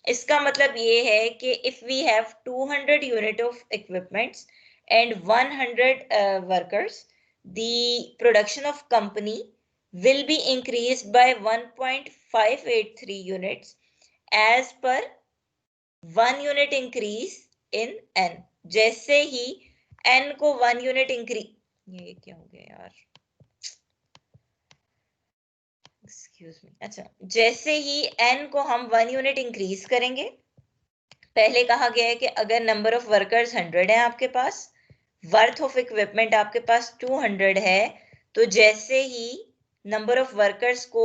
इसका मतलब ये है कि if we have 200 unit of equipments and 100 workers, the production of company will be increased by 1.583 units as per 1 unit increase in n। जैसे ही n को 1 unit increase, ये क्या हो गया यार, एक्सक्यूज मी, अच्छा, जैसे ही n को हम 1 यूनिट इंक्रीज करेंगे, पहले कहा गया है कि अगर नंबर ऑफ वर्कर्स 100 है आपके पास, वर्थ ऑफ इक्विपमेंट आपके पास 200 है, तो जैसे ही नंबर ऑफ वर्कर्स को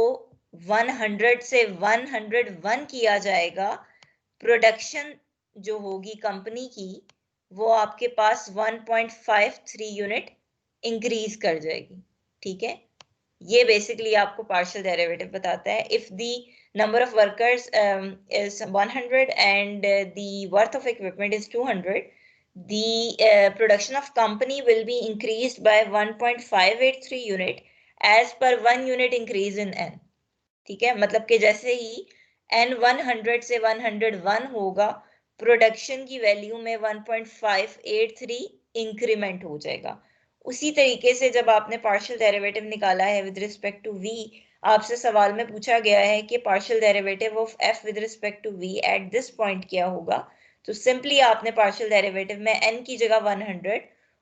100 से 101 किया जाएगा, प्रोडक्शन जो होगी कंपनी की वो आपके पास 1.53 यूनिट इंक्रीज कर जाएगी। ठीक है, ये बेसिकली आपको पार्शियल डेरिवेटिव बताता है। If the number of workers is 100 and the worth of equipment is 200, the production of company will be increased by 1.583 unit as per 1 unit increase in n। ठीक है, मतलब कि जैसे ही n 100 से 101 होगा, प्रोडक्शन की वैल्यू में 1.583 इंक्रीमेंट हो जाएगा। उसी तरीके से जब आपने पार्शियल डेरिवेटिव निकाला है विद रिस्पेक्ट टू v, आपसे सवाल में पूछा गया है कि partial derivative of f with respect to v at this point क्या होगा, तो सिंपली आपने पार्शियल डेरिवेटिव में n की जगह 100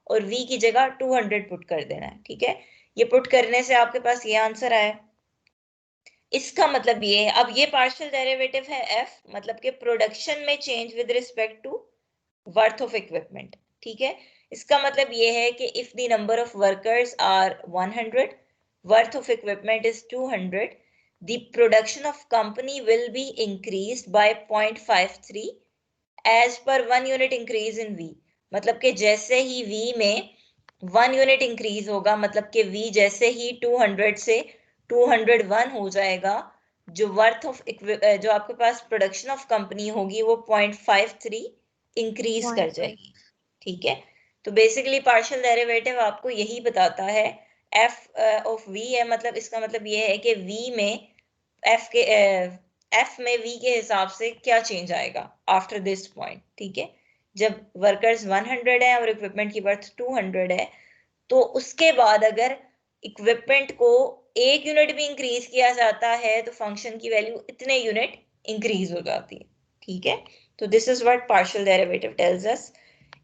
और v की जगह 200 पुट कर देना है। ठीक है, ये पुट करने से आपके पास ये आंसर आया। इसका मतलब ये है, अब ये पार्शियल डेरिवेटिव है f, मतलब कि प्रोडक्शन में change with respect to worth of equipment. ठीक है, इसका मतलब ये है कि if the number of workers are 100, worth of equipment is 200, the production of company will be increased by 0.53 as per 1 unit increase in v। मतलब कि जैसे ही v में 1 यूनिट इंक्रीज होगा, मतलब कि v जैसे ही 200 से 201 हो जाएगा, जो वर्थ ऑफ जो आपके पास प्रोडक्शन ऑफ कंपनी होगी वो 0.53 इंक्रीज कर जाएगी। ठीक है, तो बेसिकली पार्शियल डेरिवेटिव आपको यही बताता है, f ऑफ v है, मतलब इसका मतलब ये है कि v में f में v के हिसाब से क्या चेंज आएगा आफ्टर दिस पॉइंट। ठीक है, जब वर्कर्स 100 है और इक्विपमेंट की वर्थ 200 है, तो उसके बाद अगर इक्विपमेंट को 1 यूनिट भी इंक्रीज किया जाता है तो फंक्शन की वैल्यू इतने यूनिट इंक्रीज हो जाती है। ठीक है, तो this is what partial derivative tells us.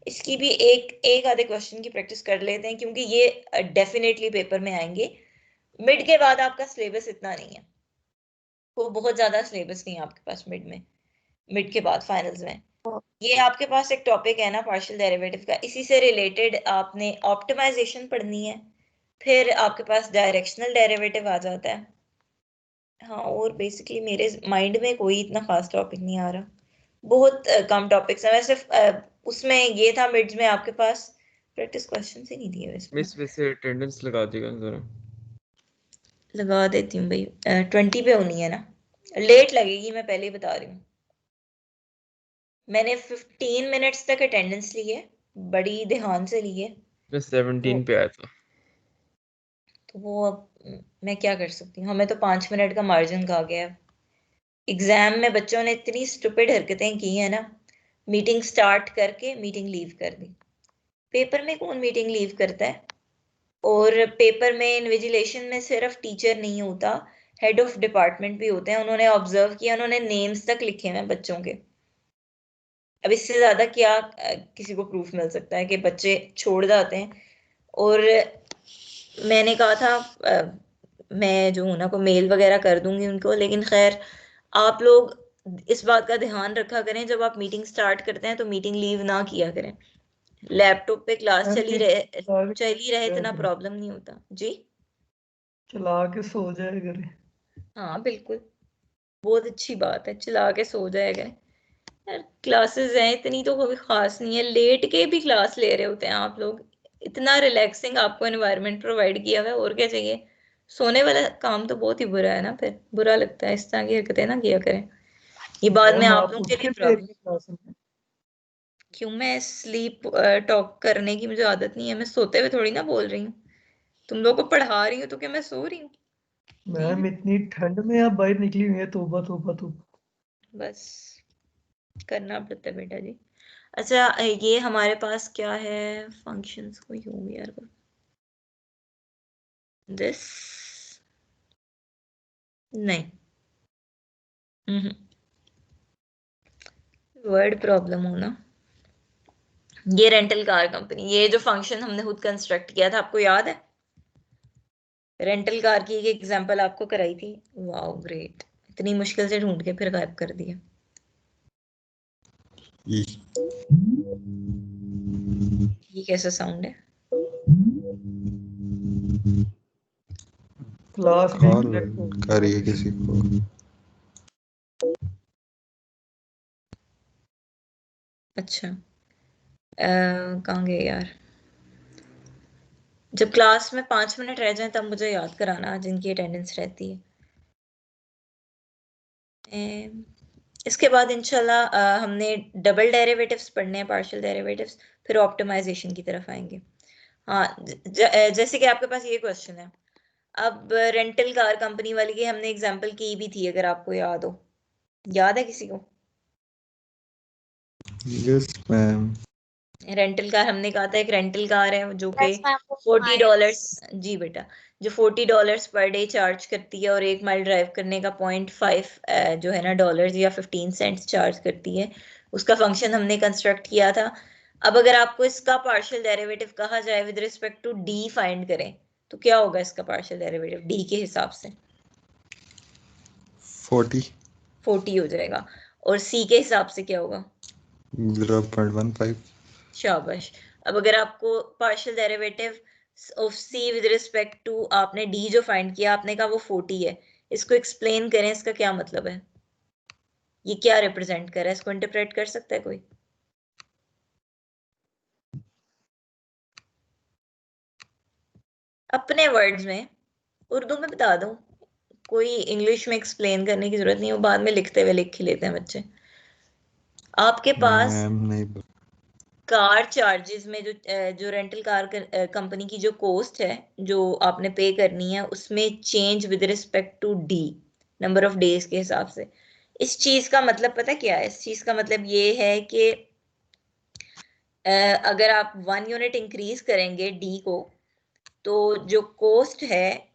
इसकी भी एक आधे क्वेश्चन की प्रैक्टिस कर लेते हैं, क्योंकि ये डेफिनेटली पेपर में आएंगे। मिड के बाद आपका सिलेबस इतना नहीं है, वो बहुत ज्यादा सिलेबस नहीं है आपके पास मिड के बाद फाइनल्स में। ये आपके पास एक टॉपिक है ना पार्शियल डेरिवेटिव का, इसी से रिलेटेड आपने ऑप्टिमाइजेशन पढ़नी है, फिर आपके पास डायरेक्शनल डेरिवेटिव आ जाता है। हाँ, और बेसिकली मेरे माइंड में कोई इतना खास टॉपिक नहीं आ रहा, बहुत कम टॉपिक्स हैं वैसे। उसमें ये था मिड्स में आपके पास प्रैक्टिस क्वेश्चन ही नहीं दिए वैसे। मिस वैसे अटेंडेंस लगा देगा जरा। लगा देती हूँ भाई, 20 पे होनी है ना, लेट लगेगी, मैं पहले ही बता रही हूँ। मैंने 15 मिनट्स तक अटेंडेंस ली है, बड़ी ध्यान से ली है, मैं 17 पे आया था। तो वो अब मैं क्या कर सकती हूँ, हमें तो 5 मिनट का मार्जिन कहा गया है। एग्जाम में बच्चों ने इतनी स्टूपिड हरकतें की है ना, मीटिंग स्टार्ट करके मीटिंग लीव कर दी। पेपर में कौन मीटिंग लीव करता है? और पेपर में इन्विजिलेशन में सिर्फ टीचर नहीं होता, हेड ऑफ डिपार्टमेंट भी होते हैं। उन्होंने ऑब्जर्व किया, उन्होंने नेम्स तक लिखे हैं बच्चों के। अब इससे ज्यादा क्या किसी को प्रूफ मिल सकता है कि बच्चे छोड़ जाते हैं? और मैंने कहा था मैं जो हूं ना को मेल वगैरह कर दूंगी उनको, लेकिन खैर आप लोग इस बात का ध्यान रखा करें, जब आप मीटिंग स्टार्ट करते हैं तो मीटिंग लीव ना किया करें। लैपटॉप पे क्लास चली रहे इतना प्रॉब्लम नहीं होता जी। चला के सो जाए करे। हाँ बिल्कुल, बहुत अच्छी बात है, चला के सो जाएगा। यार क्लासेस हैं इतनी तो कोई खास नहीं है, लेट के भी क्लास ले रहे होते हैं आप लोग। इतना रिलैक्सिंग आपको एनवायरनमेंट प्रोवाइड किया हुआ है, और क्या चाहिए? सोने वाला काम तो बहुत ही बुरा है ना, फिर बुरा लगता है, इस तरह की हरकतें ना किया करें, ये बाद में आप लोगों के लिए प्रॉब्लम। क्यों? मैं स्लीप टॉक करने की मुझे आदत नहीं है, मैं सोते हुए थोड़ी ना बोल रही हूँ, तुम लोगों को पढ़ा रही हूँ तो क्या मैं सो रही हूँ? मैम इतनी ठंड में आप बाहर निकली हुई है, तौबा तौबा तौबा। बस करना पड़ता है बेटा जी। अच्छा ये हमारे पास क्या है, फंक्शंस को यूं यार, दिस नहीं, वर्ड प्रॉब्लम हो ना। ये रेंटल कार कंपनी, ये जो फंक्शन हमने खुद कंस्ट्रक्ट किया था, आपको याद है? रेंटल कार की एक एग्जांपल आपको कराई थी। वाओ ग्रेट, इतनी मुश्किल से ढूंढ के फिर गायब कर दिया। ये कैसा साउंड है? क्लास कॉल कर रही है किसी को। अच्छा कहाँ गए यार? जब क्लास में 5 मिनट रह जाएं तब मुझे याद कराना, जिनकी अटेंडेंस रहती है। इसके बाद इंशाल्लाह हमने डबल डेरिवेटिव्स पढ़ने हैं, पार्शियल डेरिवेटिव्स, फिर ऑप्टिमाइजेशन की तरफ आएंगे। हाँ जैसे कि आपके पास ये क्वेश्चन है, अब रेंटल कार कंपनी वाली की हमने एग्जांपल की भी थी, अगर आपको याद हो। याद है किसी को? Yes ma'am. रेंटल कार हमने कहा था, एक रेंटल कार है जो कि $40, जी बेटा, जो $40 पर डे चार्ज करती है और 1 माइल ड्राइव करने का 0.5 जो है ना डॉलर्स या 15 सेंट्स चार्ज करती है। उसका फंक्शन हमने कंस्ट्रक्ट किया था। अब अगर आपको इसका पार्शियल डेरिवेटिव कहा जाए with respect to D find करें, तो क्या होगा इसका पार्शियल डेरिवेटिव डी के हिसाब से? 40 हो जाएगा। और सी के हिसाब से क्या होगा? 0.15। शाबाश। अब अगर आपको partial derivative of C with respect to, आपने डी जो फाइंड किया, आपने कहा वो 40 है, इसको एक्सप्लेन करें, इसका क्या मतलब है? ये क्या रिप्रेजेंट कर रहा है? इसको इंटरप्रेट कर सकता है कोई? अपने वर्ड्स में, उर्दू में बता दूं, कोई इंग्लिश में एक्सप्लेन करने की जरूरत नहीं, वो बाद में लिखते हुए लिख ही लेते हैं बच्चे। आपके पास मैम नहीं। कार चार्जेस में जो रेंटल कार कंपनी की जो कॉस्ट है जो आपने पे करनी है, उसमें change with respect to D, number of days के हिसाब से। इस चीज का मतलब पता क्या है? इस चीज का मतलब ये है कि अगर आप 1 यूनिट इंक्रीज करेंगे डी को, तो जो कॉस्ट है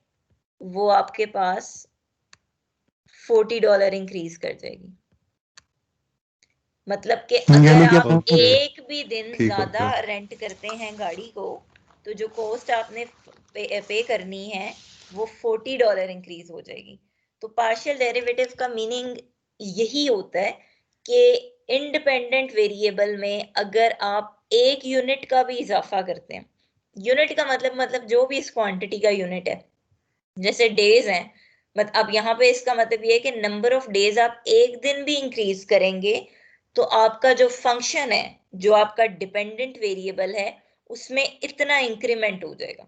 वो आपके पास $40 इंक्रीज कर जाएगी। मतलब कि अगर आप एक भी दिन ज्यादा रेंट करते हैं गाड़ी को, तो जो कॉस्ट आपने पे करनी है वो $40 इंक्रीज हो जाएगी। तो पार्शियल डेरिवेटिव का मीनिंग यही होता है कि इंडिपेंडेंट वेरिएबल में अगर आप 1 यूनिट का भी इजाफा करते हैं, यूनिट का मतलब जो भी इस क्वांटिटी का यूनिट है, जैसे डेज हैं, अब यहाँ पे इसका मतलब ये है कि नंबर ऑफ डेज आप एक दिन भी इंक्रीज करेंगे तो आपका जो फंक्शन है, जो आपका डिपेंडेंट वेरिएबल है, उसमें इतना इंक्रीमेंट हो जाएगा।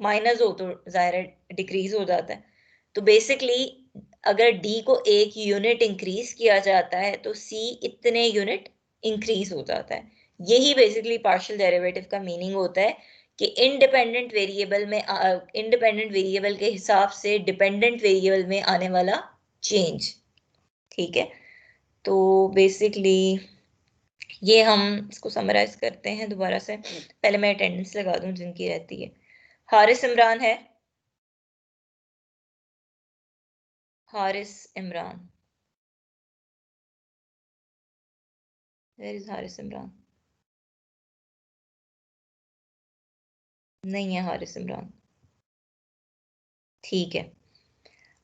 माइनस हो तो जाहिर है डिक्रीज हो जाता है। तो बेसिकली अगर डी को एक यूनिट इंक्रीज किया जाता है तो सी इतने यूनिट इंक्रीज हो जाता है। यही बेसिकली पार्शियल डेरिवेटिव का मीनिंग होता है कि इंडिपेंडेंट वेरिएबल के हिसाब से डिपेंडेंट वेरिएबल में आने वाला चेंज। ठीक है, तो बेसिकली ये हम इसको समराइज करते हैं दोबारा से। पहले मैं अटेंडेंस लगा दूं जिनकी रहती है। हारिस इमरान है, हारिस इमरान, वेयर इज हारिस इमरान? नहीं है हारिस इमरान। ठीक है,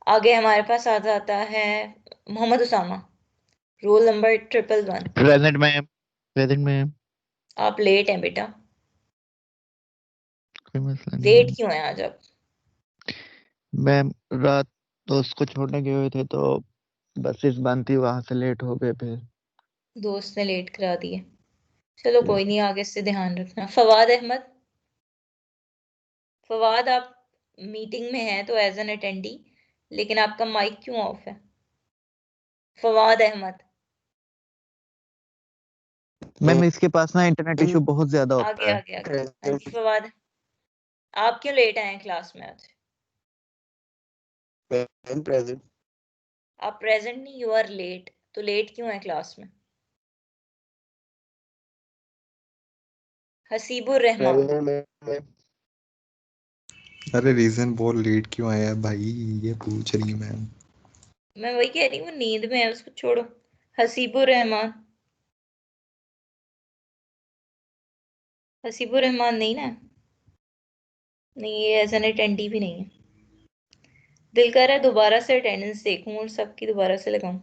आगे हमारे पास आ जाता है Mohammad Usama, roll number 111। Present में, प्रेजेंट में। आप लेट हैं बेटा, कोई मसला नहीं लेट मैम। क्यों हैं आज आप? मैम रात दोस्त को छोड़ने गए हुए थे तो बसेस बंद थी, वहां से लेट हो गए फिर। दोस्त ने लेट करा दिए, चलो कोई नहीं, आगे से ध्यान रखना। फवाद अहमद, फवाद आप मीटिंग में हैं तो एज एन अटेंडी, लेकिन आपका माइक क्यों ऑफ है? फवाद अहमद मैम इसके पास ना इंटरनेट इशू बहुत ज्यादा आगे होता है। आगे आगे। हाँ जी फवाद, आप क्यों लेट आए हैं क्लास में आज? प्रेजेंट। आप प्रेजेंट नहीं, यू आर लेट। तो लेट क्यों है क्लास में? हसीबुर रहमान, अरे रीजन बोल, लेट क्यों आया भाई, ये पूछ रही मैम। मैं वही कह रही हूँ, नींद में है, उसको छोड़ो। हसीबुर रहमान, हसीबुर रहमान नहीं ना? नहीं, ये एज एन अटेंडी भी नहीं है। दिल कर रहा है दोबारा से अटेंडेंस देखूं और सबकी दोबारा से लगाऊं।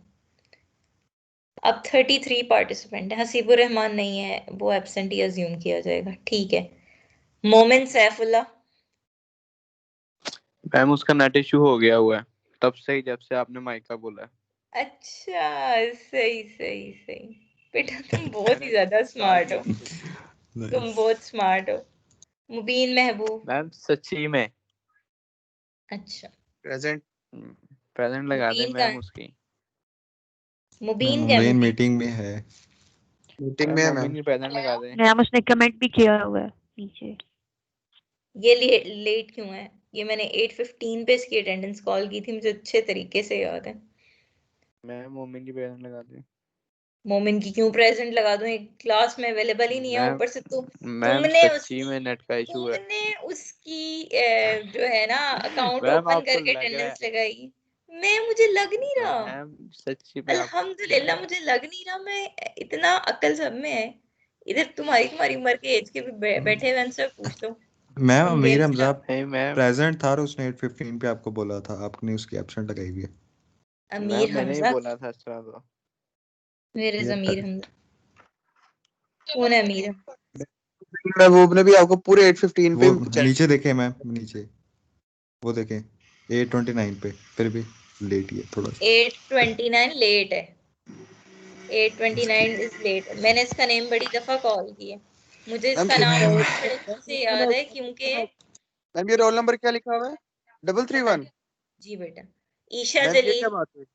अब 33 पार्टिसिपेंट है, हसीबुर रहमान नहीं है, वो एब्सेंट ही अज्यूम किया जाएगा। ठीक है, मोमिन सैफुल्ला, मैम उसका नेट इशू हो गया हुआ है तब से ही, जब से आपने माइका बोला है। अच्छा सही सही सही। बेटा तुम बहुत ही ज्यादा स्मार्ट हो, तुम बहुत स्मार्ट हो। मुबीन महबूब, मैम सच्ची में अच्छा प्रेजेंट। प्रेजेंट लगा दे मुबीन का मैम है, उसकी। मुबीन क्या मेन मुबीन? मीटिंग में है। मीटिंग में है मोमिन मैम। की प्रेजेंट लगा दे। मैम उसने कमेंट भी किया हुआ है नीचे। ये लेट क्यों है? ये मैंने 8:15 पे इसकी अटेंडेंस कॉल की थी, मुझे अच्छे तरीके से याद है। मैम मोमिन की प्रेजेंट लगा दे। मोमिन की क्यों प्रेजेंट लगा दूं? एक क्लास में अवेलेबल ही नहीं है, मैम ऊपर से मैम तुमने सच्ची उसकी में नेट का इशू है। तुमने उसकी जो है ना अकाउंट मैम ओपन आपको करके लग रहा अटेंडेंस लगाई। मुझे लग नहीं है। रहा, मैम सच्ची में आपको लग अल्हम्दुलिल्लाह रहा है। मुझे लग नहीं रहा। मैं इतना अक्ल सब में है, इधर तुम्हारी उम्र के एज के भी बैठे हुए उनसे पूछ लो। मैम तुम अमीर गेम्स हमजा नहीं मैम, प्रेजेंट था और उसने 8:15 पे आपको बोला था, आपने उसकी एब्सेंट लगाई हुई है। अमीर मैम मैंने ही हमजा, बोला था इस तरह तो। मेरे ये जमीर हमजा कौन है अमीर? महबूब ने भी आपको पूरे 8:15 वो पे नीचे देखे मैम, नीचे वो देखें 8:29 पे, फिर भी लेट ही है थोड़ा सा। 8:29 लेट है, 8:29 इज लेट। मैंने इसका नेम बड़ी दफा कॉल की है, मुझे मैम इसका नाम इसलिए बड़े अच्छे से याद है क्योंकि मैम ये रोल नंबर क्या लिखा हुआ है? 331। जी बेटा, ईशा मैम ये क्या जलील, बात हुई?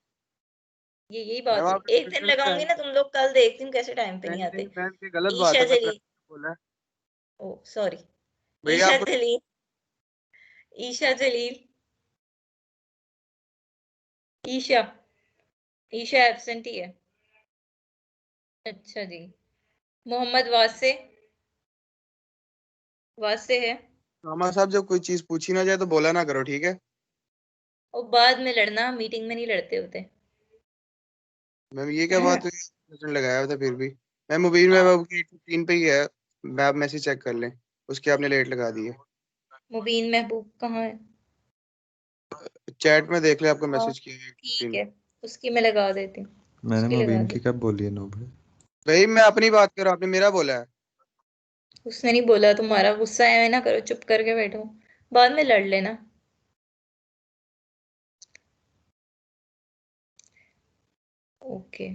ये यही मैम बात हुई। आपने एक दिन प्रेजेंट लगाऊंगी ना, तुम लोग कल देखती हूँ कैसे टाइम पे नहीं आते। मैम ये गलत बात ईशा है, मैं जलील, प्रेजेंट बोला है। ओ सॉरी, भैया ईशा आपको जलील, ईशा जलील, ईशा, ईशा एब्सेंट ही है। अच्छा जी, मोहम्मद वासे, वासे है। मामा साहब जब कोई चीज पूछी ना जाए तो बोला ना करो, ठीक है? और बाद में लड़ना, मीटिंग में नहीं लड़ते होते। मैम ये क्या बात हुई? प्रेजेंट लगाया था फिर भी। मैम मुबीन में अब 8:15 पे ही है, मैं आप मैसेज चेक कर लें, उसके आपने लेट लगा दी है। मुबीन महबूब कहाँ है? चैट में देख ले, आपको हाँ मैसेज किया है ठीक 8:15। है, उसकी मैं लगा देती हूँ, मैंने उसकी लगा मुबीन दी। की कब बोली है 9 बजे? भाई मैं अपनी बात कर रहा हूँ, आपने मेरा बोला है। उसने नहीं बोला, तुम्हारा गुस्सा है ना करो, चुप करके बैठो, बाद में लड़ लेना। ओके,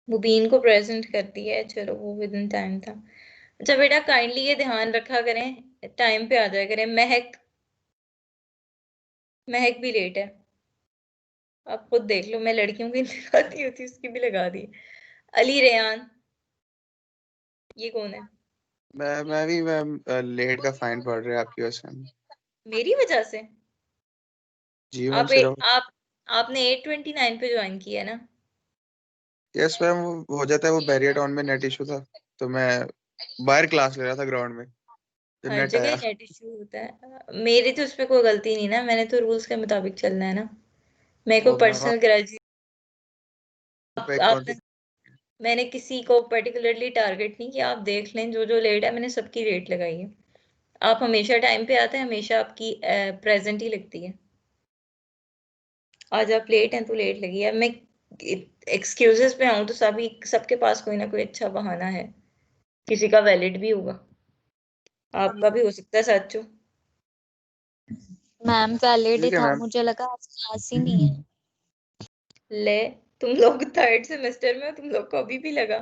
मुबीन को प्रेजेंट कर दिया है, चलो वो विद इन टाइम था। अच्छा बेटा काइंडली ये ध्यान रखा करें, टाइम पे आ जाया करें। महक, महक भी लेट है, आप खुद देख लो, मैं लड़कियों की लगाती होती उसकी भी लगा दी। अली रेयान, ये कौन है? मैं भी मैम लेट का फाइन पड़ रहा है आपकी वजह से। मेरी वजह से? जी मैम आप सिर्फ आपने 8:29 पे ज्वाइन किया है ना? यस मैम, वो हो जाता है, वो बैरियर टाउन में नेट इशू था तो मैं बाहर क्लास ले रहा था ग्राउंड में, फिर हर नेट जगह आया। ही नेट इश्यू होता है, मेरी तो उस पर कोई गलती नहीं ना, मैंने तो रूल्स के मुताबिक चलना है ना, मेरे को वो मैम पर्सनल ग्रज। पे आपने, मैंने किसी को पर्टिकुलरली टारगेट नहीं किया, आप देख लें जो जो लेट है मैंने सबकी रेट लगाई है। आप हमेशा टाइम पे आते हैं, हमेशा आपकी प्रेजेंट ही लगती है। आज आप लेट हैं तो लेट लगी है। मैं एक्सक्यूजेस पे आऊँ तो सभी सबके पास कोई ना कोई अच्छा बहाना है, किसी का वैलिड भी होगा, आपका भी हो सकता है सच हो। मैम वैलिड ही ठीक है था, मैम। मुझे लगा आज क्लास ही नहीं है। ले, तुम लोग थर्ड सेमेस्टर में हो, तुम लोग को अभी भी लगा।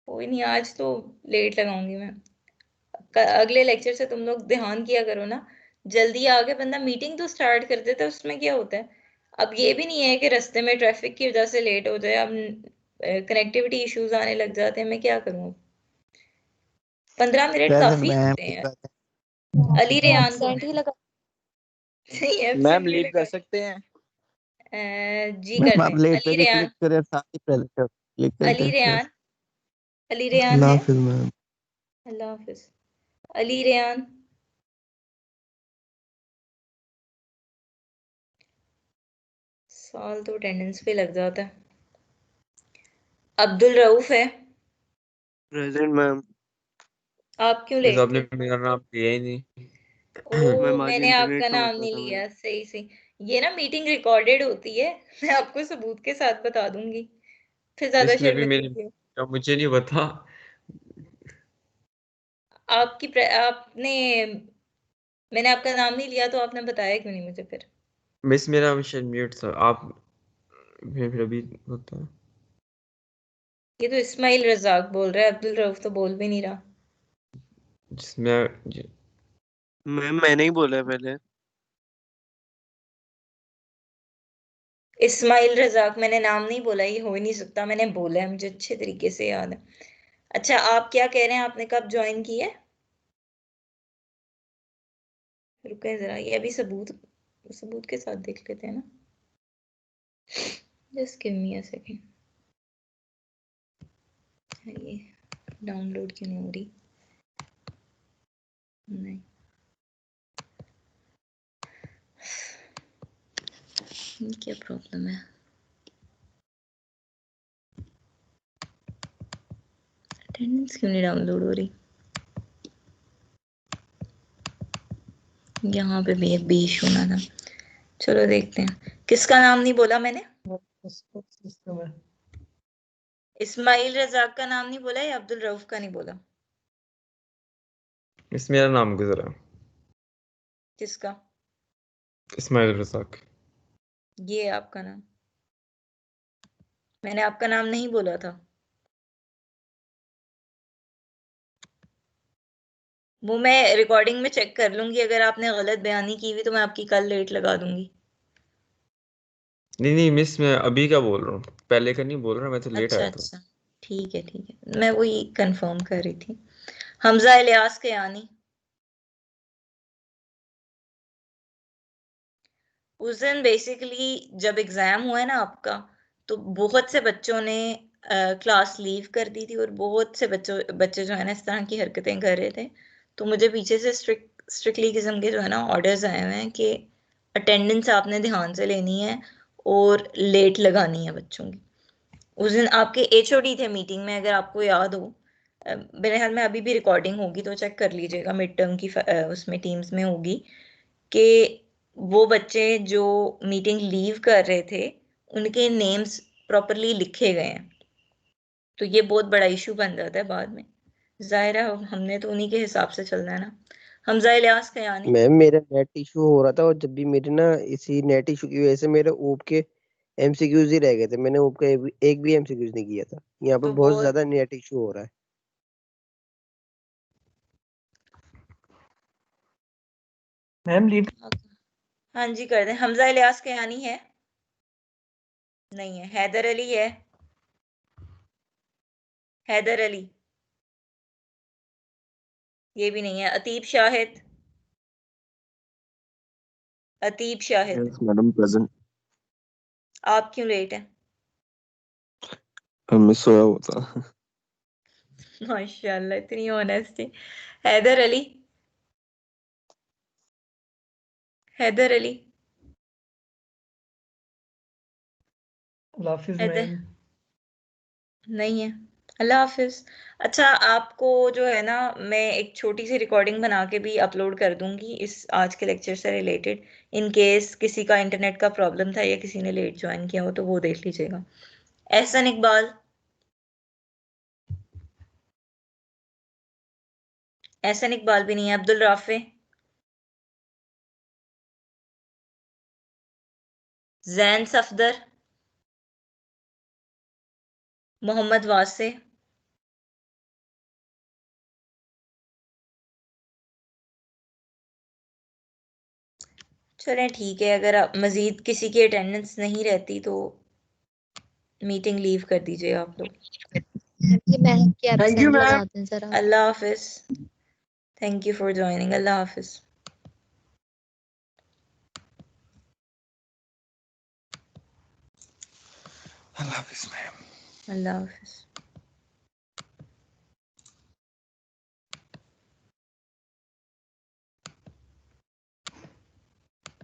कोई नहीं, आज तो लेट लगाऊंगी मैं। अगले लेक्चर से तुम लोग ध्यान किया करो ना, जल्दी आके बंदा मीटिंग तो स्टार्ट कर देता है, उसमें क्या होता है। अब ये भी नहीं है कि रास्ते में ट्रैफिक की वजह से लेट हो जाए, अब कनेक्टिविटी इश्यूज आने लग जाते हैं, मैं क्या करूँ। 15 मिनट प्रेजेंट काफी मैम। होते हैं। अली रेयान कौन एब्सेंट है? ही लगा। नहीं, मैम एब्सेंट भी लीव कर लगा। सकते हैं? जी कर मैम दें। आप लेट अली करके क्लिक रेयान, करें, साथ ही प्रेजेंट कर क्लिक करके अली प्रेस। रेयान, अली रेयान अल्लाह है। हाफिज मैम। अल्लाह हाफिज। अली रेयान, साल तो अटेंडेंस पे लग जाता है। अब्दुल रऊफ है। Present ma'am. आप क्यों मिस लेट आपने थे? मेरा नाम लिया ही नहीं। ओ, मैम आज मैंने इंटरनेट आपका का नाम मसला नहीं था मेरा। लिया, सही सही। ये ना मीटिंग रिकॉर्डेड होती है, मैं आपको सबूत के साथ बता दूंगी, फिर ज्यादा इसमें भी मेरे, शर्मिंदगी हो। मुझे नहीं पता। आपने, मैंने आपका नाम नहीं लिया तो आपने बताया क्यों नहीं मुझे फिर? मिस मेरा शायद म्यूट था, आप फिर अभी होता है। ये तो इस्माइल रजाक बोल रहा है, अब्दुल रऊफ तो बोल भी नहीं रहा। जिसमें मैम मैंने ही बोला है पहले। इस्माइल रजाक, मैंने नाम नहीं बोला, ये हो ही नहीं सकता, मैंने बोला है, मुझे अच्छे तरीके से याद है। अच्छा आप क्या कह रहे हैं, आपने कब ज्वाइन किया है? रुके जरा, ये अभी सबूत, सबूत के साथ देख लेते हैं ना। Just give me a second. ये डाउनलोड क्यों नहीं हो रही? नहीं, ये क्या प्रॉब्लम है? अटेंडेंस क्यों नहीं डाउनलोड हो रही? यहाँ पे भी एक भी इशू ना था। चलो देखते हैं, किसका नाम नहीं बोला मैंने? सिस्टम है। इस्माइल रजाक का नाम नहीं बोला या अब्दुल रऊफ का नहीं बोला? इसमें मेरा नाम गुजरा, किसका? इस्माइल रज़ाक। ये आपका नाम? मैंने आपका नाम नहीं बोला था। वो मैं रिकॉर्डिंग में चेक कर लूंगी, अगर आपने गलत बयानी की हुई तो मैं आपकी कल लेट लगा दूंगी। नहीं नहीं मिस, मैं अभी का बोल रहा हूँ, पहले का नहीं बोल रहा, मैं तो लेट अच्छा आया था। अच्छा, ठीक है, मैं वही कंफर्म कर रही थी। हमजा इलियास कयानी, उस दिन बेसिकली जब एग्जाम हुआ है ना आपका, तो बहुत से बच्चों ने क्लास लीव कर दी थी, और बहुत से बच्चे जो है ना इस तरह की हरकतें कर रहे थे। तो मुझे पीछे से स्ट्रिक्टली किस्म के जो है ना ऑर्डर्स आए हुए हैं कि अटेंडेंस आपने ध्यान से लेनी है और लेट लगानी है बच्चों की। उस दिन आपके एचओडी थे मीटिंग में, अगर आपको याद हो। मेरे ख्याल में अभी भी रिकॉर्डिंग होगी तो चेक कर लीजिएगा, मिड टर्म की उसमें टीम्स में होगी, कि वो बच्चे जो मीटिंग लीव कर रहे थे उनके नेम्स प्रॉपरली लिखे गए हैं। तो ये बहुत बड़ा इशू बन जाता है बाद में। जाहिर है हमने तो उन्हीं के हिसाब से चलना है ना। हमजा इलियास कयानी। मैम मेरा नेट इशू हो रहा था और जब भी मेरे ना इसी नेट इशू की वजह से मेरे ऊप के एमसीक्यूज ही रह गए थे। मैंने ऊप का एक भी एमसीक्यूज नहीं किया था। यहाँ पे तो बहुत बहुत ज्यादा नेट इशू हो रहा है। मैम लीव हाँ जी कर दें। हमजा इलियास कयानी है? नहीं है। हैदर अली है? हैदर अली ये भी नहीं है। Atib Shahid? Atib Shahid yes madam present. आप क्यों लेट है? मैं सोया हुआ था। माशाल्लाह इतनी ऑनेस्टी। हैदर अली? हैदर अली? अल्लाह हाफिज हैदर मैम। नहीं है। अल्लाह हाफिज। अच्छा आपको जो है ना मैं एक छोटी सी रिकॉर्डिंग बना के भी अपलोड कर दूंगी इस आज के लेक्चर से रिलेटेड। इन केस किसी का इंटरनेट का प्रॉब्लम था या किसी ने लेट ज्वाइन किया हो तो वो देख लीजिएगा। एहसन इकबाल? एहसन इकबाल भी नहीं है। अब्दुल राफे? जैन सफदर? मोहम्मद वासे? चलें ठीक है। अगर आप मजीद किसी की अटेंडेंस नहीं रहती तो मीटिंग लीव कर दीजिए आप लोग। ये मैम की थैंक यू एब्सेंट मैम। लगा दें जरा। अल्लाह हाफिज। Thank you for joining. Allah हाफिज। अल्लाह हाफिज मैम। अल्लाह हाफिज।